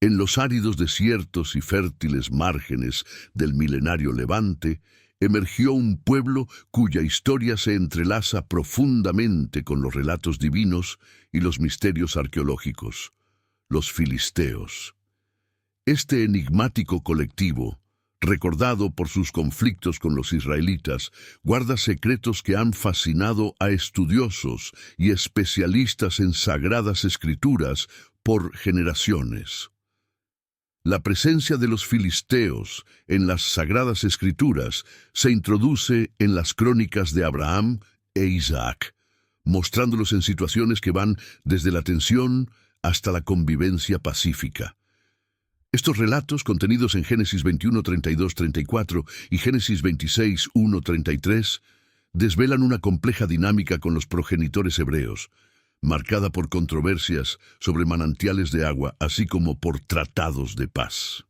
En los áridos desiertos y fértiles márgenes del milenario Levante, emergió un pueblo cuya historia se entrelaza profundamente con los relatos divinos y los misterios arqueológicos, los filisteos. Este enigmático colectivo, recordado por sus conflictos con los israelitas, guarda secretos que han fascinado a estudiosos y especialistas en sagradas escrituras por generaciones. La presencia de los filisteos en las Sagradas Escrituras se introduce en las crónicas de Abraham e Isaac, mostrándolos en situaciones que van desde la tensión hasta la convivencia pacífica. Estos relatos, contenidos en Génesis 21, 32, 34 y Génesis 26, 1, 33, desvelan una compleja dinámica con los progenitores hebreos, marcada por controversias sobre manantiales de agua, así como por tratados de paz.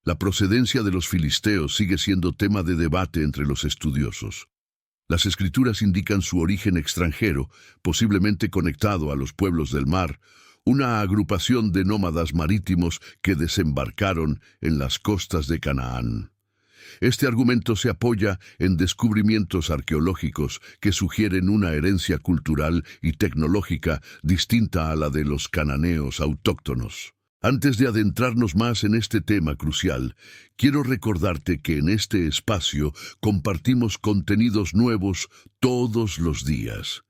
La procedencia de los filisteos sigue siendo tema de debate entre los estudiosos. Las escrituras indican su origen extranjero, posiblemente conectado a los pueblos del mar, una agrupación de nómadas marítimos que desembarcaron en las costas de Canaán. Este argumento se apoya en descubrimientos arqueológicos que sugieren una herencia cultural y tecnológica distinta a la de los cananeos autóctonos. Antes de adentrarnos más en este tema crucial, quiero recordarte que en este espacio compartimos contenidos nuevos todos los días.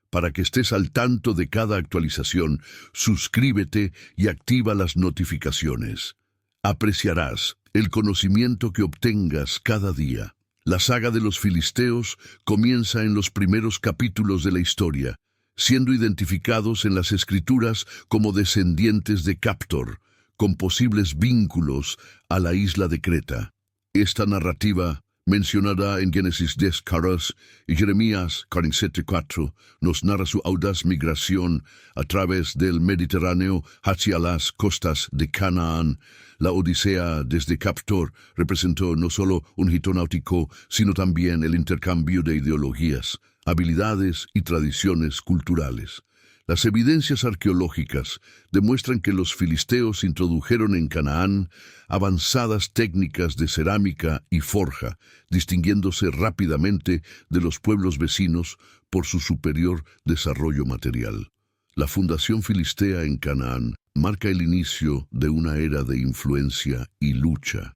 Para que estés al tanto de cada actualización, suscríbete y activa las notificaciones. Apreciarás el conocimiento que obtengas cada día. La saga de los filisteos comienza en los primeros capítulos de la historia, siendo identificados en las escrituras como descendientes de Captor, con posibles vínculos a la isla de Creta. Esta narrativa, mencionada en Génesis 10:14 y Jeremías 47:4, nos narra su audaz migración a través del Mediterráneo hacia las costas de Canaán. La Odisea desde Captor representó no solo un hito náutico, sino también el intercambio de ideologías, habilidades y tradiciones culturales. Las evidencias arqueológicas demuestran que los filisteos introdujeron en Canaán avanzadas técnicas de cerámica y forja, distinguiéndose rápidamente de los pueblos vecinos por su superior desarrollo material. La fundación filistea en Canaán marca el inicio de una era de influencia y lucha.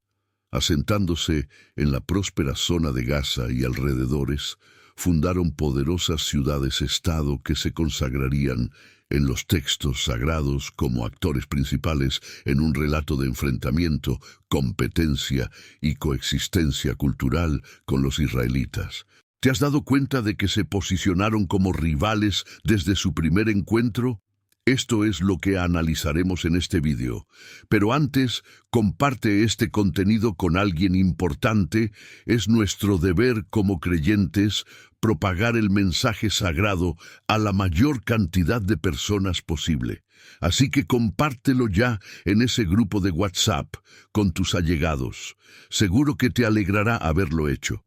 Asentándose en la próspera zona de Gaza y alrededores, fundaron poderosas ciudades-estado que se consagrarían en los textos sagrados como actores principales en un relato de enfrentamiento, competencia y coexistencia cultural con los israelitas. ¿Te has dado cuenta de que se posicionaron como rivales desde su primer encuentro? Esto es lo que analizaremos en este vídeo. Pero antes, comparte este contenido con alguien importante. Es nuestro deber como creyentes propagar el mensaje sagrado a la mayor cantidad de personas posible. Así que compártelo ya en ese grupo de WhatsApp con tus allegados. Seguro que te alegrará haberlo hecho.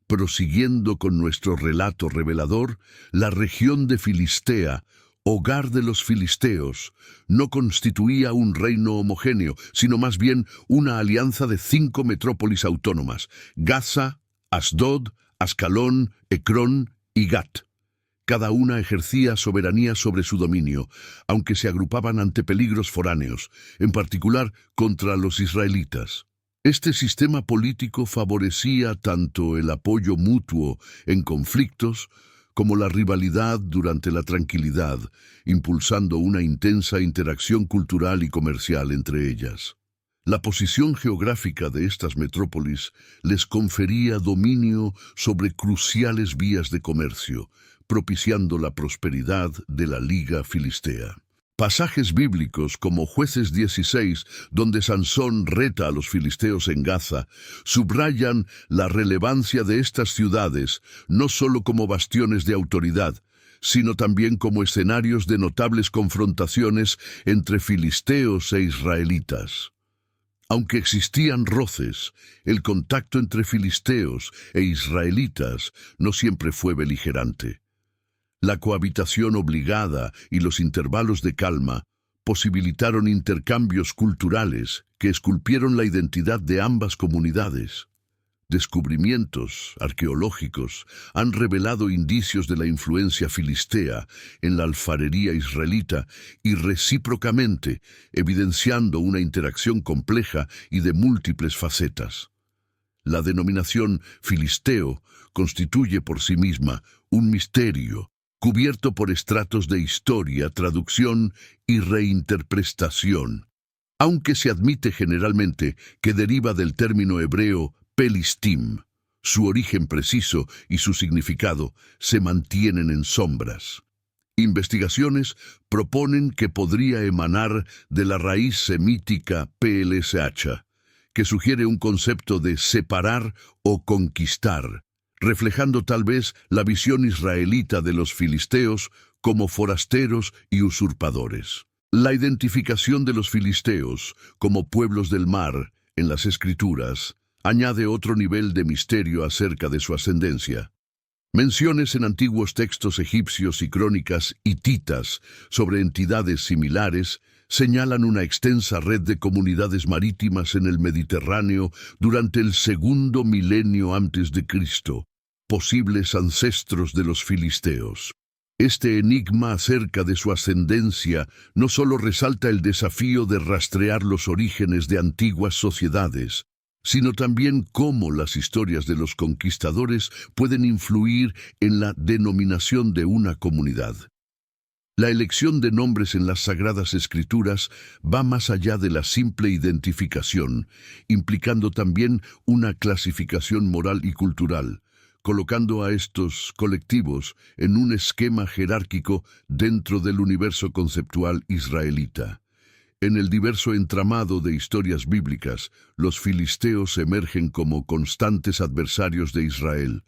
Prosiguiendo con nuestro relato revelador, la región de Filistea, hogar de los filisteos, no constituía un reino homogéneo, sino más bien una alianza de 5 metrópolis autónomas: Gaza, Asdod, Ascalón, Ecrón y Gat. Cada una ejercía soberanía sobre su dominio, aunque se agrupaban ante peligros foráneos, en particular contra los israelitas. Este sistema político favorecía tanto el apoyo mutuo en conflictos como la rivalidad durante la tranquilidad, impulsando una intensa interacción cultural y comercial entre ellas. La posición geográfica de estas metrópolis les confería dominio sobre cruciales vías de comercio, propiciando la prosperidad de la Liga Filistea. Pasajes bíblicos como Jueces 16, donde Sansón reta a los filisteos en Gaza, subrayan la relevancia de estas ciudades, no solo como bastiones de autoridad, sino también como escenarios de notables confrontaciones entre filisteos e israelitas. Aunque existían roces, el contacto entre filisteos e israelitas no siempre fue beligerante. La cohabitación obligada y los intervalos de calma posibilitaron intercambios culturales que esculpieron la identidad de ambas comunidades. Descubrimientos arqueológicos han revelado indicios de la influencia filistea en la alfarería israelita y recíprocamente, evidenciando una interacción compleja y de múltiples facetas. La denominación filisteo constituye por sí misma un misterio, cubierto por estratos de historia, traducción y reinterpretación, aunque se admite generalmente que deriva del término hebreo Pelistim. Su origen preciso y su significado se mantienen en sombras. Investigaciones proponen que podría emanar de la raíz semítica PLSH, que sugiere un concepto de separar o conquistar, reflejando tal vez la visión israelita de los filisteos como forasteros y usurpadores. La identificación de los filisteos como pueblos del mar en las Escrituras añade otro nivel de misterio acerca de su ascendencia. Menciones en antiguos textos egipcios y crónicas hititas sobre entidades similares señalan una extensa red de comunidades marítimas en el Mediterráneo durante el segundo milenio antes de Cristo, posibles ancestros de los filisteos. Este enigma acerca de su ascendencia no solo resalta el desafío de rastrear los orígenes de antiguas sociedades, sino también cómo las historias de los conquistadores pueden influir en la denominación de una comunidad. La elección de nombres en las Sagradas Escrituras va más allá de la simple identificación, implicando también una clasificación moral y cultural, colocando a estos colectivos en un esquema jerárquico dentro del universo conceptual israelita. En el diverso entramado de historias bíblicas, los filisteos emergen como constantes adversarios de Israel,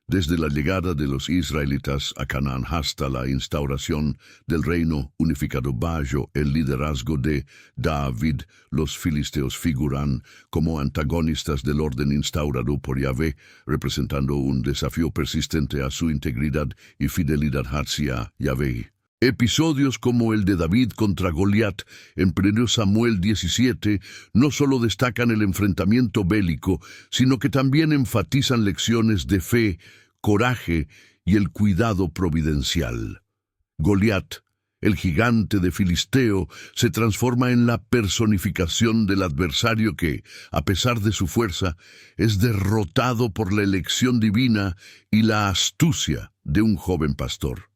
desde la llegada de los israelitas a Canaán hasta la instauración del reino unificado bajo el liderazgo de David. Los filisteos figuran como antagonistas del orden instaurado por Yahvé, representando un desafío persistente a su integridad y fidelidad hacia Yahvé. Episodios como el de David contra Goliat en 1 Samuel 17 no solo destacan el enfrentamiento bélico, sino que también enfatizan lecciones de fe, coraje y el cuidado providencial. Goliat, el gigante de Filisteo, se transforma en la personificación del adversario que, a pesar de su fuerza, es derrotado por la elección divina y la astucia de un joven pastor.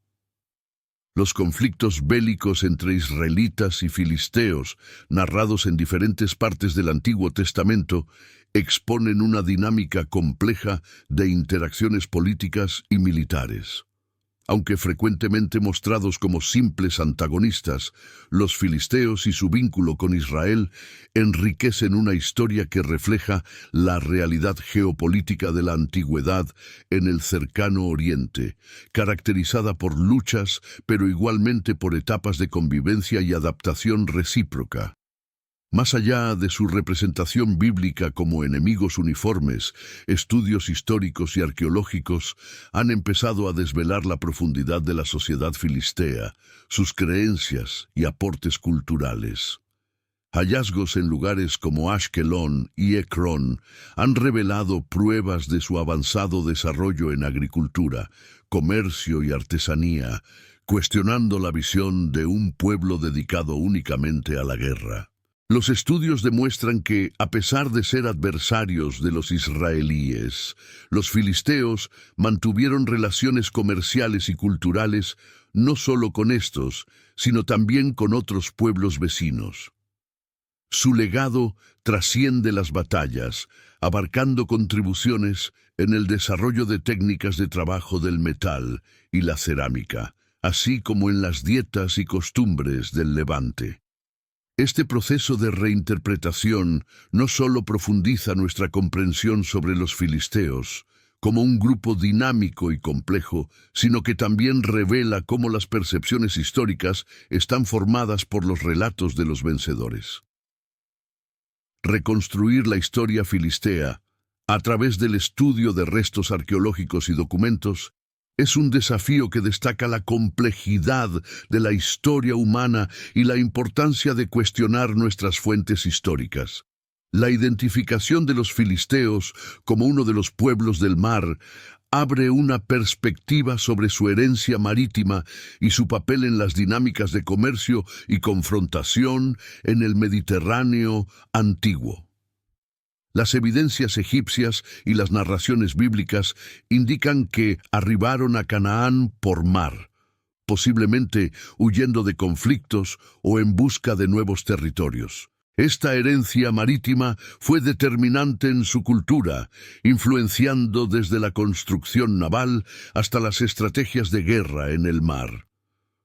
Los conflictos bélicos entre israelitas y filisteos, narrados en diferentes partes del Antiguo Testamento, exponen una dinámica compleja de interacciones políticas y militares. Aunque frecuentemente mostrados como simples antagonistas, los filisteos y su vínculo con Israel enriquecen una historia que refleja la realidad geopolítica de la antigüedad en el cercano Oriente, caracterizada por luchas, pero igualmente por etapas de convivencia y adaptación recíproca. Más allá de su representación bíblica como enemigos uniformes, estudios históricos y arqueológicos han empezado a desvelar la profundidad de la sociedad filistea, sus creencias y aportes culturales. Hallazgos en lugares como Ashkelon y Ecrón han revelado pruebas de su avanzado desarrollo en agricultura, comercio y artesanía, cuestionando la visión de un pueblo dedicado únicamente a la guerra. Los estudios demuestran que, a pesar de ser adversarios de los israelíes, los filisteos mantuvieron relaciones comerciales y culturales no solo con estos, sino también con otros pueblos vecinos. Su legado trasciende las batallas, abarcando contribuciones en el desarrollo de técnicas de trabajo del metal y la cerámica, así como en las dietas y costumbres del Levante. Este proceso de reinterpretación no solo profundiza nuestra comprensión sobre los filisteos como un grupo dinámico y complejo, sino que también revela cómo las percepciones históricas están formadas por los relatos de los vencedores. Reconstruir la historia filistea a través del estudio de restos arqueológicos y documentos Es un desafío que destaca la complejidad de la historia humana y la importancia de cuestionar nuestras fuentes históricas. La identificación de los filisteos como uno de los pueblos del mar abre una perspectiva sobre su herencia marítima y su papel en las dinámicas de comercio y confrontación en el Mediterráneo antiguo. Las evidencias egipcias y las narraciones bíblicas indican que arribaron a Canaán por mar, posiblemente huyendo de conflictos o en busca de nuevos territorios. Esta herencia marítima fue determinante en su cultura, influenciando desde la construcción naval hasta las estrategias de guerra en el mar.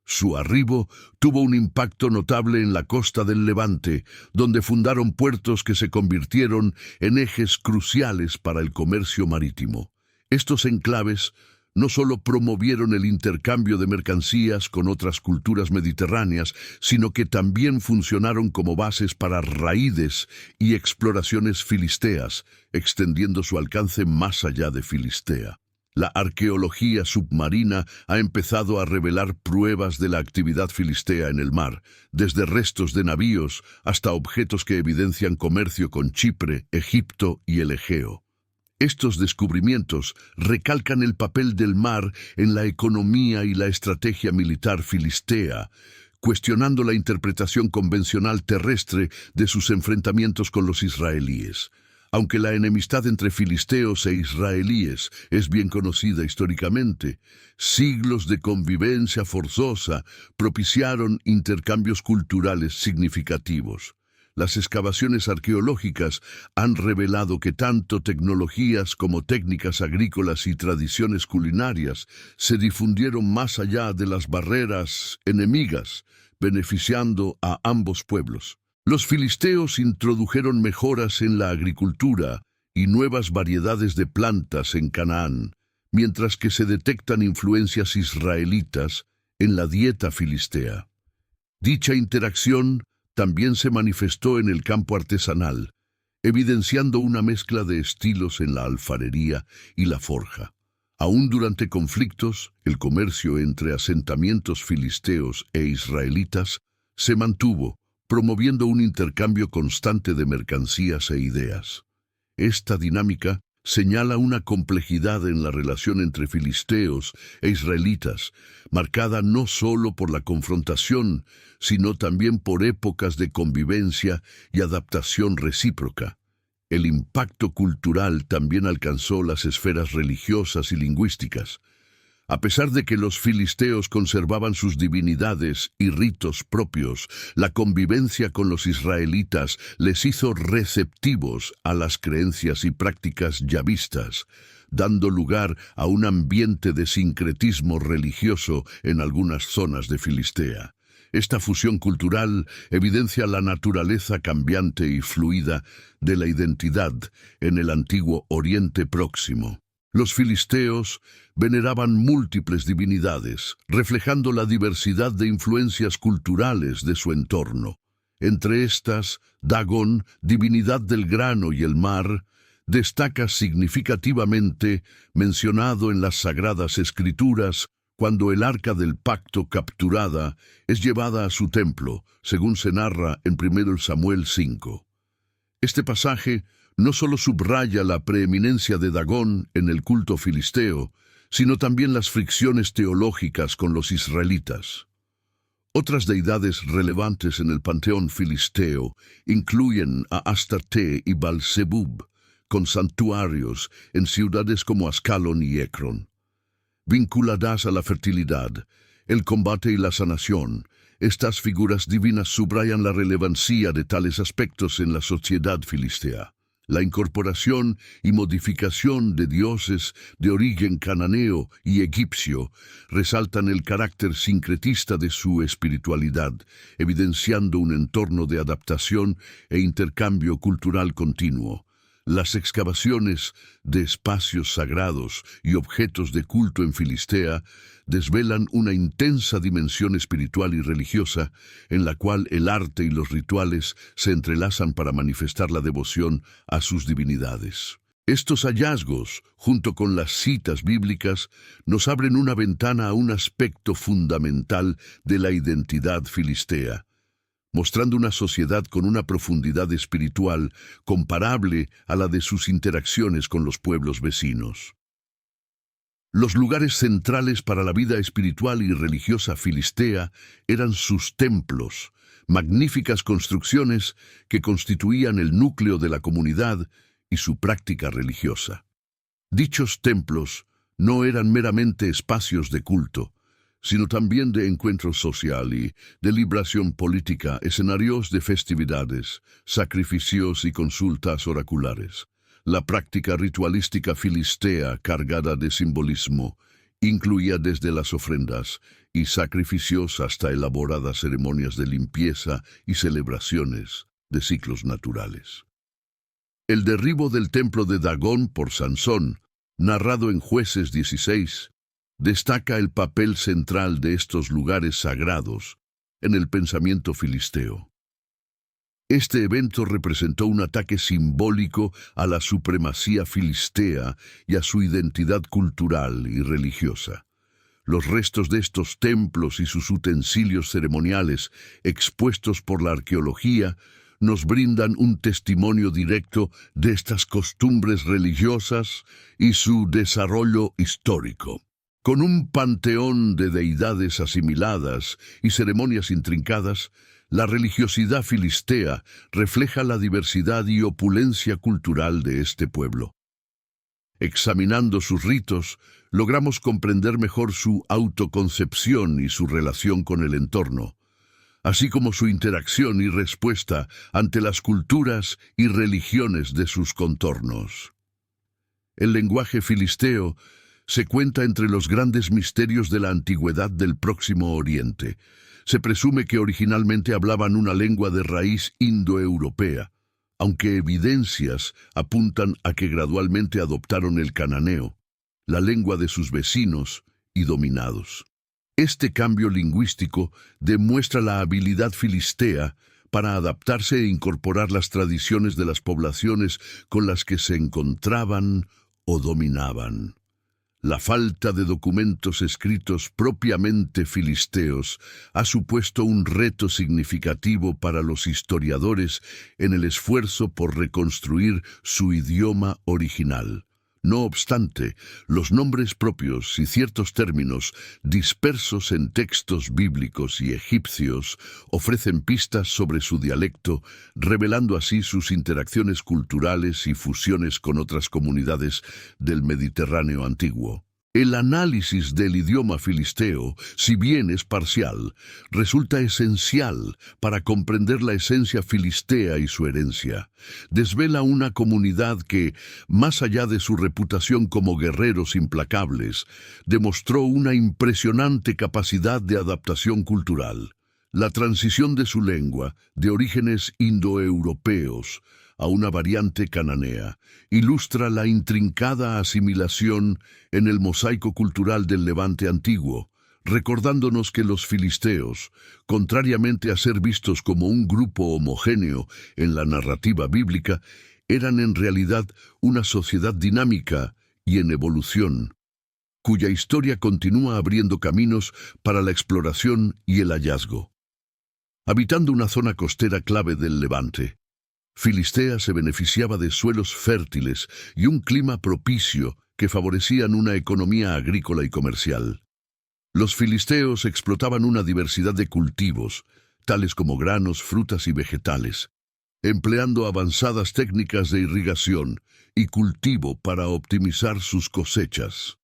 Su arribo tuvo un impacto notable en la costa del Levante, donde fundaron puertos que se convirtieron en ejes cruciales para el comercio marítimo. Estos enclaves no solo promovieron el intercambio de mercancías con otras culturas mediterráneas, sino que también funcionaron como bases para raídes y exploraciones filisteas, extendiendo su alcance más allá de Filistea. La arqueología submarina ha empezado a revelar pruebas de la actividad filistea en el mar, desde restos de navíos hasta objetos que evidencian comercio con Chipre, Egipto y el Egeo. Estos descubrimientos recalcan el papel del mar en la economía y la estrategia militar filistea, cuestionando la interpretación convencional terrestre de sus enfrentamientos con los israelíes. Aunque la enemistad entre filisteos e israelíes es bien conocida históricamente, siglos de convivencia forzosa propiciaron intercambios culturales significativos. Las excavaciones arqueológicas han revelado que tanto tecnologías como técnicas agrícolas y tradiciones culinarias se difundieron más allá de las barreras enemigas, beneficiando a ambos pueblos. Los filisteos introdujeron mejoras en la agricultura y nuevas variedades de plantas en Canaán, mientras que se detectan influencias israelitas en la dieta filistea. Dicha interacción también se manifestó en el campo artesanal, evidenciando una mezcla de estilos en la alfarería y la forja. Aún durante conflictos, el comercio entre asentamientos filisteos e israelitas se mantuvo, promoviendo un intercambio constante de mercancías e ideas. Esta dinámica señala una complejidad en la relación entre filisteos e israelitas, marcada no solo por la confrontación, sino también por épocas de convivencia y adaptación recíproca. El impacto cultural también alcanzó las esferas religiosas y lingüísticas. A pesar de que los filisteos conservaban sus divinidades y ritos propios, la convivencia con los israelitas les hizo receptivos a las creencias y prácticas yavistas, dando lugar a un ambiente de sincretismo religioso en algunas zonas de Filistea. Esta fusión cultural evidencia la naturaleza cambiante y fluida de la identidad en el antiguo Oriente Próximo. Los filisteos veneraban múltiples divinidades, reflejando la diversidad de influencias culturales de su entorno. Entre estas, Dagón, divinidad del grano y el mar, destaca significativamente, mencionado en las Sagradas Escrituras, cuando el Arca del Pacto capturada es llevada a su templo, según se narra en 1 Samuel 5. Este pasaje no solo subraya la preeminencia de Dagón en el culto filisteo, sino también las fricciones teológicas con los israelitas. Otras deidades relevantes en el panteón filisteo incluyen a Astarte y Baal-Zebub, con santuarios en ciudades como Ascalón y Ecrón. Vinculadas a la fertilidad, el combate y la sanación, estas figuras divinas subrayan la relevancia de tales aspectos en la sociedad filistea. La incorporación y modificación de dioses de origen cananeo y egipcio resaltan el carácter sincretista de su espiritualidad, evidenciando un entorno de adaptación e intercambio cultural continuo. Las excavaciones de espacios sagrados y objetos de culto en Filistea desvelan una intensa dimensión espiritual y religiosa en la cual el arte y los rituales se entrelazan para manifestar la devoción a sus divinidades. Estos hallazgos, junto con las citas bíblicas, nos abren una ventana a un aspecto fundamental de la identidad filistea, mostrando una sociedad con una profundidad espiritual comparable a la de sus interacciones con los pueblos vecinos. Los lugares centrales para la vida espiritual y religiosa filistea eran sus templos, magníficas construcciones que constituían el núcleo de la comunidad y su práctica religiosa. Dichos templos no eran meramente espacios de culto, sino también de encuentro social y de liberación política, escenarios de festividades, sacrificios y consultas oraculares. La práctica ritualística filistea, cargada de simbolismo, incluía desde las ofrendas y sacrificios hasta elaboradas ceremonias de limpieza y celebraciones de ciclos naturales. El derribo del templo de Dagón por Sansón, narrado en Jueces 16, destaca el papel central de estos lugares sagrados en el pensamiento filisteo. Este evento representó un ataque simbólico a la supremacía filistea y a su identidad cultural y religiosa. Los restos de estos templos y sus utensilios ceremoniales, expuestos por la arqueología, nos brindan un testimonio directo de estas costumbres religiosas y su desarrollo histórico. Con un panteón de deidades asimiladas y ceremonias intrincadas, la religiosidad filistea refleja la diversidad y opulencia cultural de este pueblo. Examinando sus ritos, logramos comprender mejor su autoconcepción y su relación con el entorno, así como su interacción y respuesta ante las culturas y religiones de sus contornos. El lenguaje filisteo se cuenta entre los grandes misterios de la antigüedad del Próximo Oriente. Se presume que originalmente hablaban una lengua de raíz indoeuropea, aunque evidencias apuntan a que gradualmente adoptaron el cananeo, la lengua de sus vecinos y dominados. Este cambio lingüístico demuestra la habilidad filistea para adaptarse e incorporar las tradiciones de las poblaciones con las que se encontraban o dominaban. La falta de documentos escritos propiamente filisteos ha supuesto un reto significativo para los historiadores en el esfuerzo por reconstruir su idioma original. No obstante, los nombres propios y ciertos términos dispersos en textos bíblicos y egipcios ofrecen pistas sobre su dialecto, revelando así sus interacciones culturales y fusiones con otras comunidades del Mediterráneo antiguo. El análisis del idioma filisteo, si bien es parcial, resulta esencial para comprender la esencia filistea y su herencia. Desvela una comunidad que, más allá de su reputación como guerreros implacables, demostró una impresionante capacidad de adaptación cultural. La transición de su lengua, de orígenes indoeuropeos, a una variante cananea, ilustra la intrincada asimilación en el mosaico cultural del Levante antiguo, recordándonos que los filisteos, contrariamente a ser vistos como un grupo homogéneo en la narrativa bíblica, eran en realidad una sociedad dinámica y en evolución, cuya historia continúa abriendo caminos para la exploración y el hallazgo. Habitando una zona costera clave del Levante, Filistea se beneficiaba de suelos fértiles y un clima propicio que favorecían una economía agrícola y comercial. Los filisteos explotaban una diversidad de cultivos, tales como granos, frutas y vegetales, empleando avanzadas técnicas de irrigación y cultivo para optimizar sus cosechas.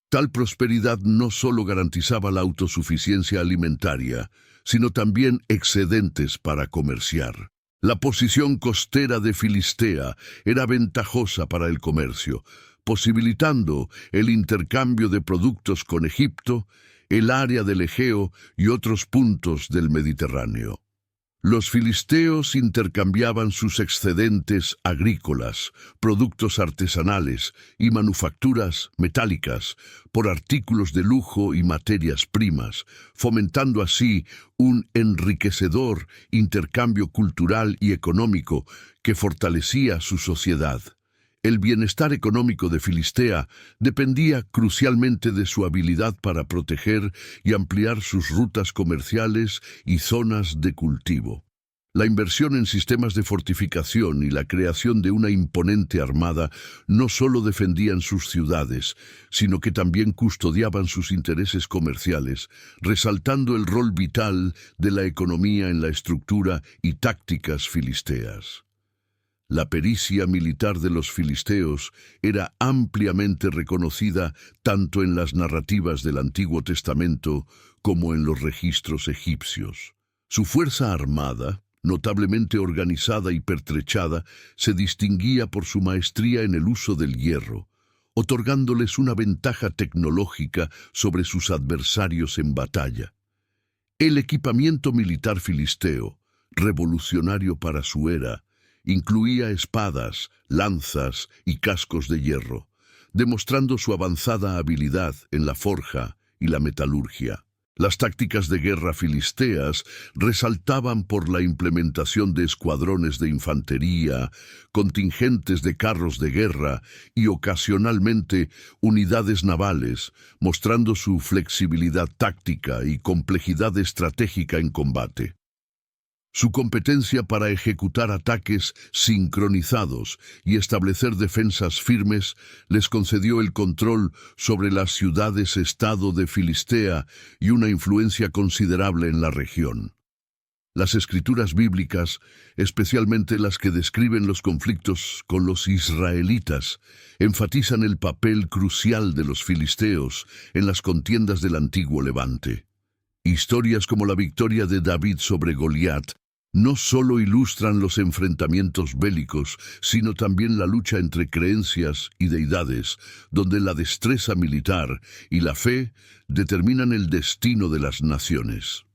Tal prosperidad no solo garantizaba la autosuficiencia alimentaria, sino también excedentes para comerciar. La posición costera de Filistea era ventajosa para el comercio, posibilitando el intercambio de productos con Egipto, el área del Egeo y otros puntos del Mediterráneo. Los filisteos intercambiaban sus excedentes agrícolas, productos artesanales y manufacturas metálicas por artículos de lujo y materias primas, fomentando así un enriquecedor intercambio cultural y económico que fortalecía su sociedad. El bienestar económico de Filistea dependía crucialmente de su habilidad para proteger y ampliar sus rutas comerciales y zonas de cultivo. La inversión en sistemas de fortificación y la creación de una imponente armada no solo defendían sus ciudades, sino que también custodiaban sus intereses comerciales, resaltando el rol vital de la economía en la estructura y tácticas filisteas. La pericia militar de los filisteos era ampliamente reconocida tanto en las narrativas del Antiguo Testamento como en los registros egipcios. Su fuerza armada, notablemente organizada y pertrechada, se distinguía por su maestría en el uso del hierro, otorgándoles una ventaja tecnológica sobre sus adversarios en batalla. El equipamiento militar filisteo, revolucionario para su era, incluía espadas, lanzas y cascos de hierro, demostrando su avanzada habilidad en la forja y la metalurgia. Las tácticas de guerra filisteas resaltaban por la implementación de escuadrones de infantería, contingentes de carros de guerra y ocasionalmente unidades navales, mostrando su flexibilidad táctica y complejidad estratégica en combate. Su competencia para ejecutar ataques sincronizados y establecer defensas firmes les concedió el control sobre las ciudades-estado de Filistea y una influencia considerable en la región. Las escrituras bíblicas, especialmente las que describen los conflictos con los israelitas, enfatizan el papel crucial de los filisteos en las contiendas del antiguo Levante. Historias como la victoria de David sobre Goliat no solo ilustran los enfrentamientos bélicos, sino también la lucha entre creencias y deidades, donde la destreza militar y la fe determinan el destino de las naciones.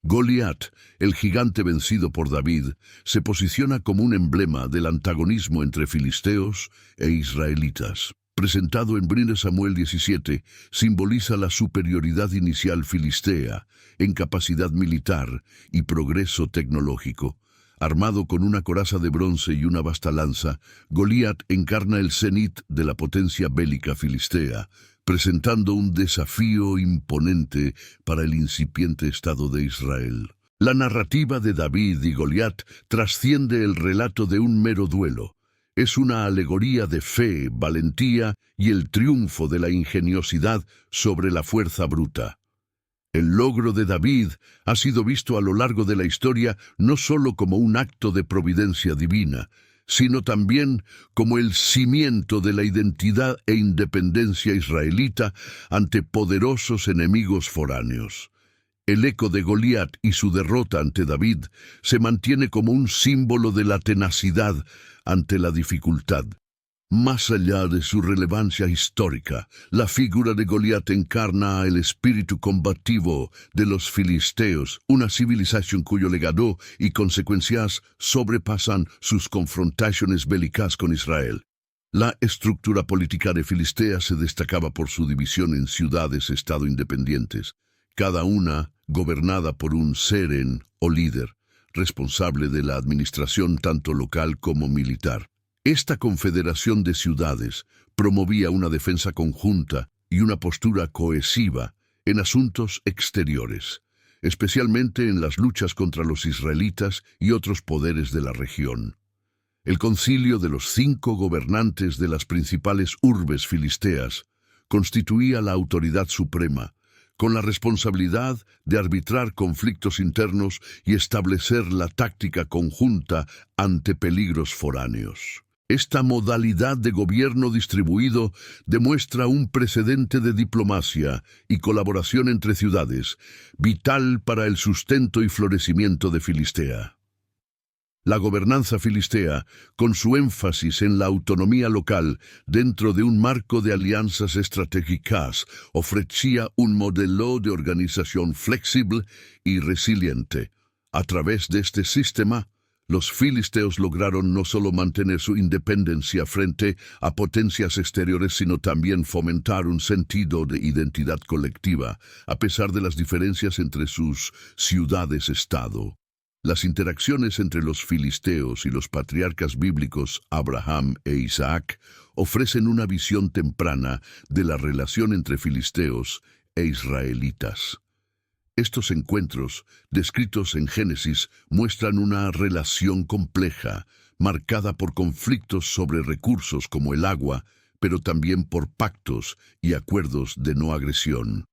Goliat, el gigante vencido por David, se posiciona como un emblema del antagonismo entre filisteos e israelitas. Presentado en 1 Samuel 17, simboliza la superioridad inicial filistea en capacidad militar y progreso tecnológico. Armado con una coraza de bronce y una vasta lanza, Goliat encarna el cenit de la potencia bélica filistea, presentando un desafío imponente para el incipiente Estado de Israel. La narrativa de David y Goliat trasciende el relato de un mero duelo. Es una alegoría de fe, valentía y el triunfo de la ingeniosidad sobre la fuerza bruta. El logro de David ha sido visto a lo largo de la historia no solo como un acto de providencia divina, sino también como el cimiento de la identidad e independencia israelita ante poderosos enemigos foráneos. El eco de Goliat y su derrota ante David se mantiene como un símbolo de la tenacidad ante la dificultad. Más allá de su relevancia histórica, la figura de Goliat encarna el espíritu combativo de los filisteos, una civilización cuyo legado y consecuencias sobrepasan sus confrontaciones bélicas con Israel. La estructura política de Filistea se destacaba por su división en ciudades-estado independientes, cada una gobernada por un seren o líder, responsable de la administración tanto local como militar. Esta confederación de ciudades promovía una defensa conjunta y una postura cohesiva en asuntos exteriores, especialmente en las luchas contra los israelitas y otros poderes de la región. El concilio de los 5 gobernantes de las principales urbes filisteas constituía la autoridad suprema, con la responsabilidad de arbitrar conflictos internos y establecer la táctica conjunta ante peligros foráneos. Esta modalidad de gobierno distribuido demuestra un precedente de diplomacia y colaboración entre ciudades, vital para el sustento y florecimiento de Filistea. La gobernanza filistea, con su énfasis en la autonomía local dentro de un marco de alianzas estratégicas, ofrecía un modelo de organización flexible y resiliente. A través de este sistema, los filisteos lograron no solo mantener su independencia frente a potencias exteriores, sino también fomentar un sentido de identidad colectiva, a pesar de las diferencias entre sus ciudades-estado. Las interacciones entre los filisteos y los patriarcas bíblicos Abraham e Isaac ofrecen una visión temprana de la relación entre filisteos e israelitas. Estos encuentros, descritos en Génesis, muestran una relación compleja, marcada por conflictos sobre recursos como el agua, pero también por pactos y acuerdos de no agresión.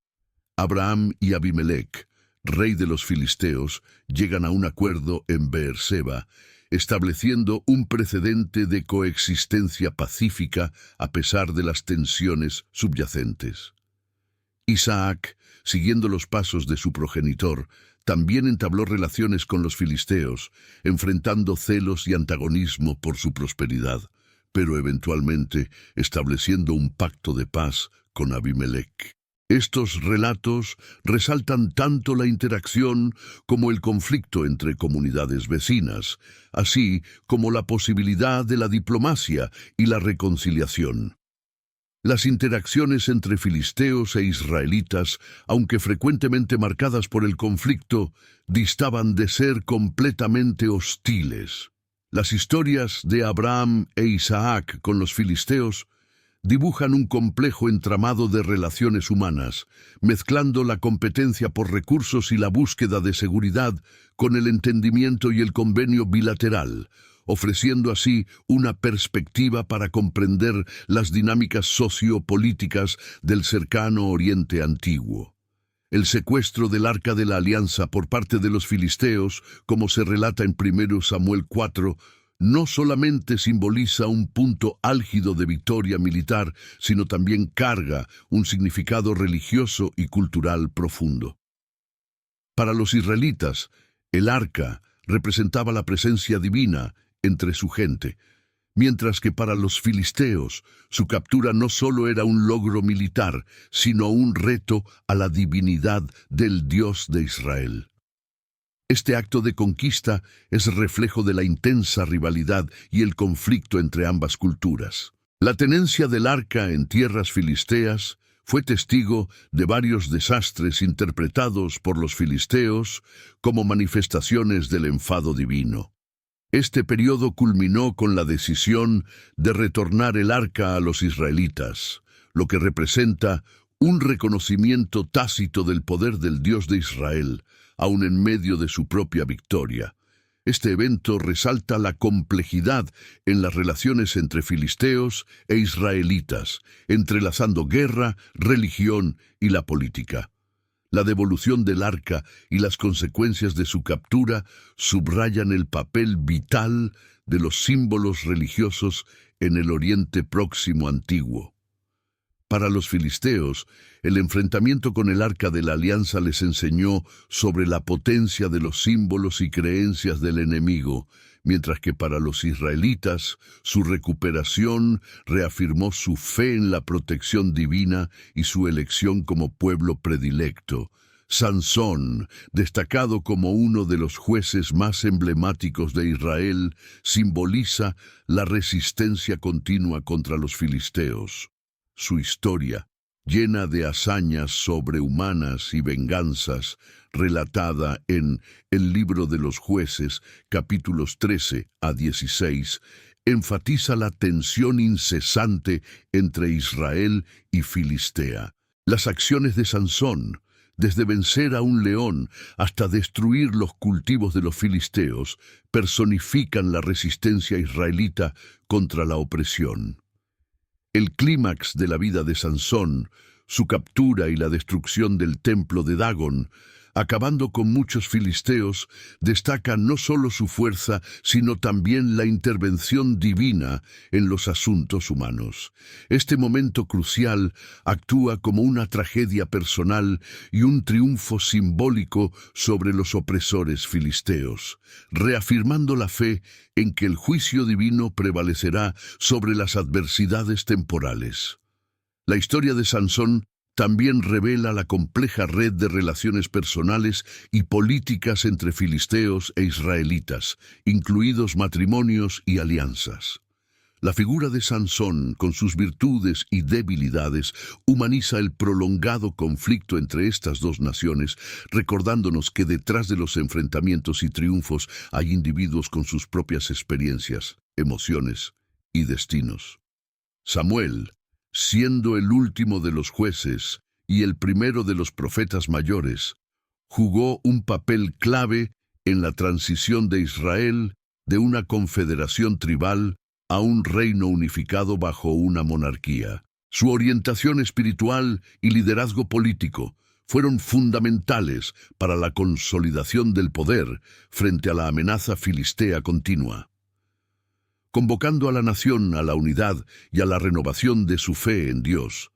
Abraham y Abimelec, rey de los filisteos, llegan a un acuerdo en Beerseba, estableciendo un precedente de coexistencia pacífica a pesar de las tensiones subyacentes. Isaac, siguiendo los pasos de su progenitor, también entabló relaciones con los filisteos, enfrentando celos y antagonismo por su prosperidad, pero eventualmente estableciendo un pacto de paz con Abimelec. Estos relatos resaltan tanto la interacción como el conflicto entre comunidades vecinas, así como la posibilidad de la diplomacia y la reconciliación. Las interacciones entre filisteos e israelitas, aunque frecuentemente marcadas por el conflicto, distaban de ser completamente hostiles. Las historias de Abraham e Isaac con los filisteos dibujan un complejo entramado de relaciones humanas, mezclando la competencia por recursos y la búsqueda de seguridad con el entendimiento y el convenio bilateral, ofreciendo así una perspectiva para comprender las dinámicas sociopolíticas del cercano Oriente Antiguo. El secuestro del Arca de la Alianza por parte de los filisteos, como se relata en 1 Samuel 4, no solamente simboliza un punto álgido de victoria militar, sino también carga un significado religioso y cultural profundo. Para los israelitas, el arca representaba la presencia divina entre su gente, mientras que para los filisteos su captura no solo era un logro militar, sino un reto a la divinidad del Dios de Israel. Este acto de conquista es reflejo de la intensa rivalidad y el conflicto entre ambas culturas. La tenencia del arca en tierras filisteas fue testigo de varios desastres interpretados por los filisteos como manifestaciones del enfado divino. Este periodo culminó con la decisión de retornar el arca a los israelitas, lo que representa un reconocimiento tácito del poder del Dios de Israel, aun en medio de su propia victoria. Este evento resalta la complejidad en las relaciones entre filisteos e israelitas, entrelazando guerra, religión y la política. La devolución del arca y las consecuencias de su captura subrayan el papel vital de los símbolos religiosos en el Oriente Próximo antiguo. Para los filisteos, el enfrentamiento con el Arca de la Alianza les enseñó sobre la potencia de los símbolos y creencias del enemigo, mientras que para los israelitas, su recuperación reafirmó su fe en la protección divina y su elección como pueblo predilecto. Sansón, destacado como uno de los jueces más emblemáticos de Israel, simboliza la resistencia continua contra los filisteos. Su historia, llena de hazañas sobrehumanas y venganzas, relatada en el Libro de los Jueces, capítulos 13 a 16, enfatiza la tensión incesante entre Israel y Filistea. Las acciones de Sansón, desde vencer a un león hasta destruir los cultivos de los filisteos, personifican la resistencia israelita contra la opresión. El clímax de la vida de Sansón, su captura y la destrucción del templo de Dagón, acabando con muchos filisteos, destaca no solo su fuerza, sino también la intervención divina en los asuntos humanos. Este momento crucial actúa como una tragedia personal y un triunfo simbólico sobre los opresores filisteos, reafirmando la fe en que el juicio divino prevalecerá sobre las adversidades temporales. La historia de Sansón también revela la compleja red de relaciones personales y políticas entre filisteos e israelitas, incluidos matrimonios y alianzas. La figura de Sansón, con sus virtudes y debilidades, humaniza el prolongado conflicto entre estas dos naciones, recordándonos que detrás de los enfrentamientos y triunfos hay individuos con sus propias experiencias, emociones y destinos. Samuel, siendo el último de los jueces y el primero de los profetas mayores, jugó un papel clave en la transición de Israel de una confederación tribal a un reino unificado bajo una monarquía. Su orientación espiritual y liderazgo político fueron fundamentales para la consolidación del poder frente a la amenaza filistea continua. Convocando a la nación a la unidad y a la renovación de su fe en Dios,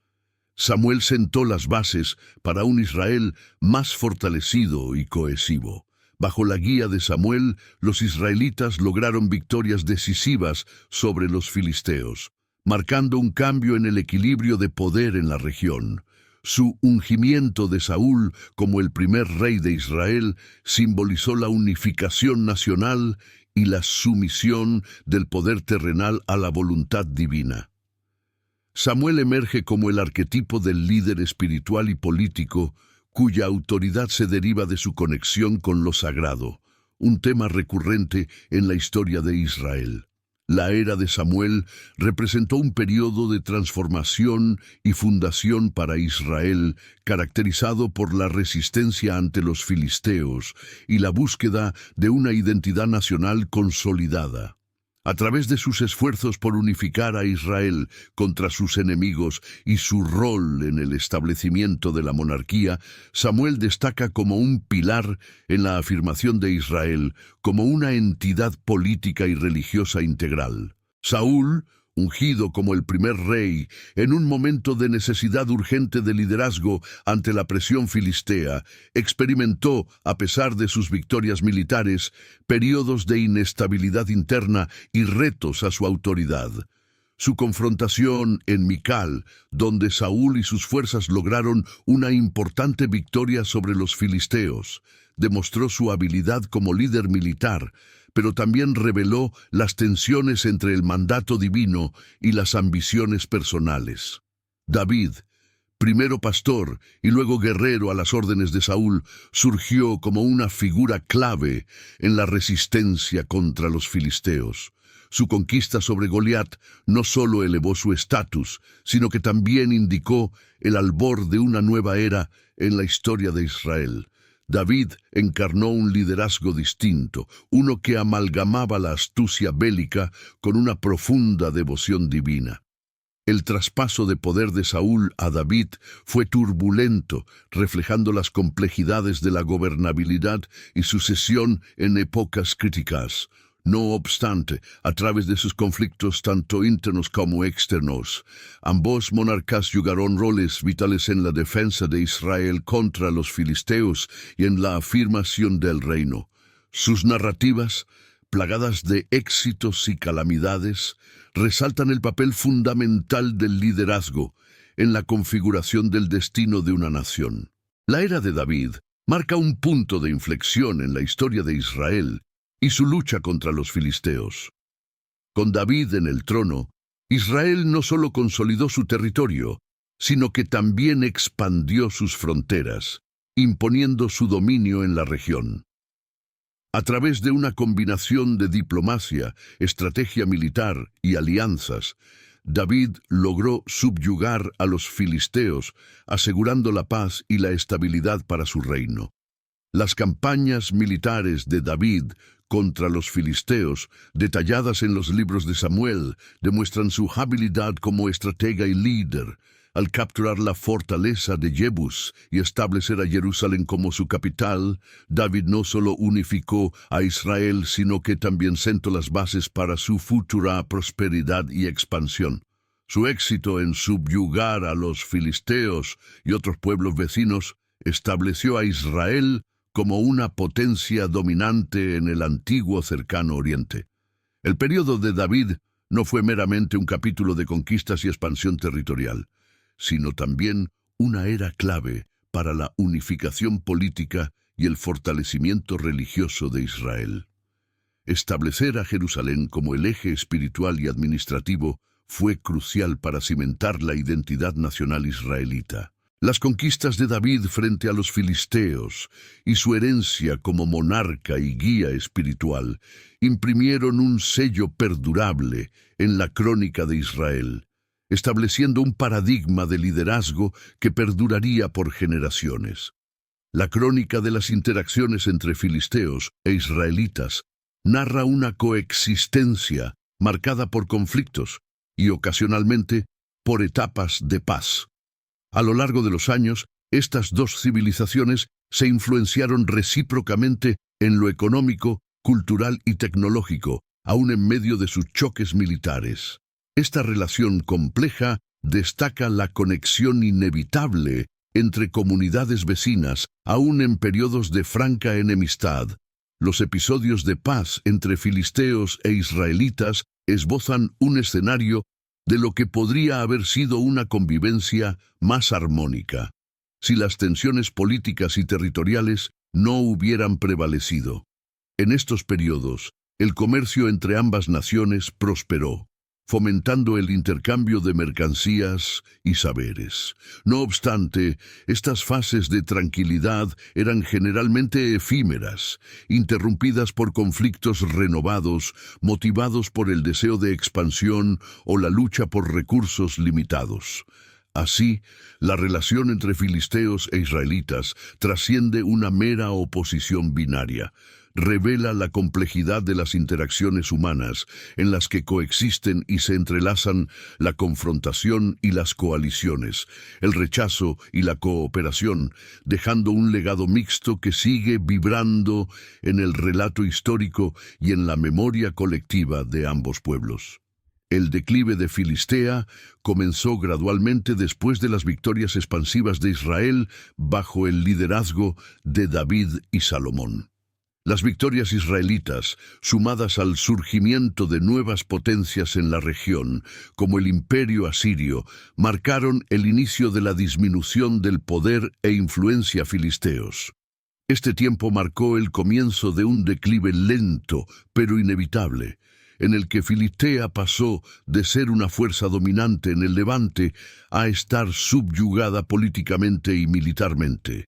Samuel sentó las bases para un Israel más fortalecido y cohesivo. Bajo la guía de Samuel, los israelitas lograron victorias decisivas sobre los filisteos, marcando un cambio en el equilibrio de poder en la región. Su ungimiento de Saúl como el primer rey de Israel simbolizó la unificación nacional y la sumisión del poder terrenal a la voluntad divina. Samuel emerge como el arquetipo del líder espiritual y político cuya autoridad se deriva de su conexión con lo sagrado, un tema recurrente en la historia de Israel. La era de Samuel representó un periodo de transformación y fundación para Israel, caracterizado por la resistencia ante los filisteos y la búsqueda de una identidad nacional consolidada. A través de sus esfuerzos por unificar a Israel contra sus enemigos y su rol en el establecimiento de la monarquía, Samuel destaca como un pilar en la afirmación de Israel como una entidad política y religiosa integral. Saúl, ungido como el primer rey, en un momento de necesidad urgente de liderazgo ante la presión filistea, experimentó, a pesar de sus victorias militares, periodos de inestabilidad interna y retos a su autoridad. Su confrontación en Mical, donde Saúl y sus fuerzas lograron una importante victoria sobre los filisteos, demostró su habilidad como líder militar, pero también reveló las tensiones entre el mandato divino y las ambiciones personales. David, primero pastor y luego guerrero a las órdenes de Saúl, surgió como una figura clave en la resistencia contra los filisteos. Su conquista sobre Goliat no solo elevó su estatus, sino que también indicó el albor de una nueva era en la historia de Israel. David encarnó un liderazgo distinto, uno que amalgamaba la astucia bélica con una profunda devoción divina. El traspaso de poder de Saúl a David fue turbulento, reflejando las complejidades de la gobernabilidad y sucesión en épocas críticas. No obstante, a través de sus conflictos tanto internos como externos, ambos monarcas jugaron roles vitales en la defensa de Israel contra los filisteos y en la afirmación del reino. Sus narrativas, plagadas de éxitos y calamidades, resaltan el papel fundamental del liderazgo en la configuración del destino de una nación. La era de David marca un punto de inflexión en la historia de Israel y su lucha contra los filisteos. Con David en el trono, Israel no solo consolidó su territorio, sino que también expandió sus fronteras, imponiendo su dominio en la región. A través de una combinación de diplomacia, estrategia militar y alianzas, David logró subyugar a los filisteos, asegurando la paz y la estabilidad para su reino. Las campañas militares de David contra los filisteos, detalladas en los libros de Samuel, demuestran su habilidad como estratega y líder. Al capturar la fortaleza de Jebus y establecer a Jerusalén como su capital, David no solo unificó a Israel, sino que también sentó las bases para su futura prosperidad y expansión. Su éxito en subyugar a los filisteos y otros pueblos vecinos estableció a Israel como una potencia dominante en el antiguo cercano Oriente. El periodo de David no fue meramente un capítulo de conquistas y expansión territorial, sino también una era clave para la unificación política y el fortalecimiento religioso de Israel. establecer a Jerusalén como el eje espiritual y administrativo fue crucial para cimentar la identidad nacional israelita. Las conquistas de David frente a los filisteos y su herencia como monarca y guía espiritual imprimieron un sello perdurable en la crónica de Israel, estableciendo un paradigma de liderazgo que perduraría por generaciones. La crónica de las interacciones entre filisteos e israelitas narra una coexistencia marcada por conflictos y ocasionalmente por etapas de paz. A lo largo de los años, estas dos civilizaciones se influenciaron recíprocamente en lo económico, cultural y tecnológico, aun en medio de sus choques militares. Esta relación compleja destaca la conexión inevitable entre comunidades vecinas, aun en periodos de franca enemistad. Los episodios de paz entre filisteos e israelitas esbozan un escenario de lo que podría haber sido una convivencia más armónica, si las tensiones políticas y territoriales no hubieran prevalecido. En estos periodos, el comercio entre ambas naciones prosperó, fomentando el intercambio de mercancías y saberes. No obstante, estas fases de tranquilidad eran generalmente efímeras, interrumpidas por conflictos renovados, motivados por el deseo de expansión o la lucha por recursos limitados. Así, la relación entre filisteos e israelitas trasciende una mera oposición binaria. Revela la complejidad de las interacciones humanas en las que coexisten y se entrelazan la confrontación y las coaliciones, el rechazo y la cooperación, dejando un legado mixto que sigue vibrando en el relato histórico y en la memoria colectiva de ambos pueblos. El declive de Filistea comenzó gradualmente después de las victorias expansivas de Israel bajo el liderazgo de David y Salomón. Las victorias israelitas, sumadas al surgimiento de nuevas potencias en la región, como el Imperio asirio, marcaron el inicio de la disminución del poder e influencia filisteos. Este tiempo marcó el comienzo de un declive lento, pero inevitable, en el que Filistea pasó de ser una fuerza dominante en el Levante a estar subyugada políticamente y militarmente.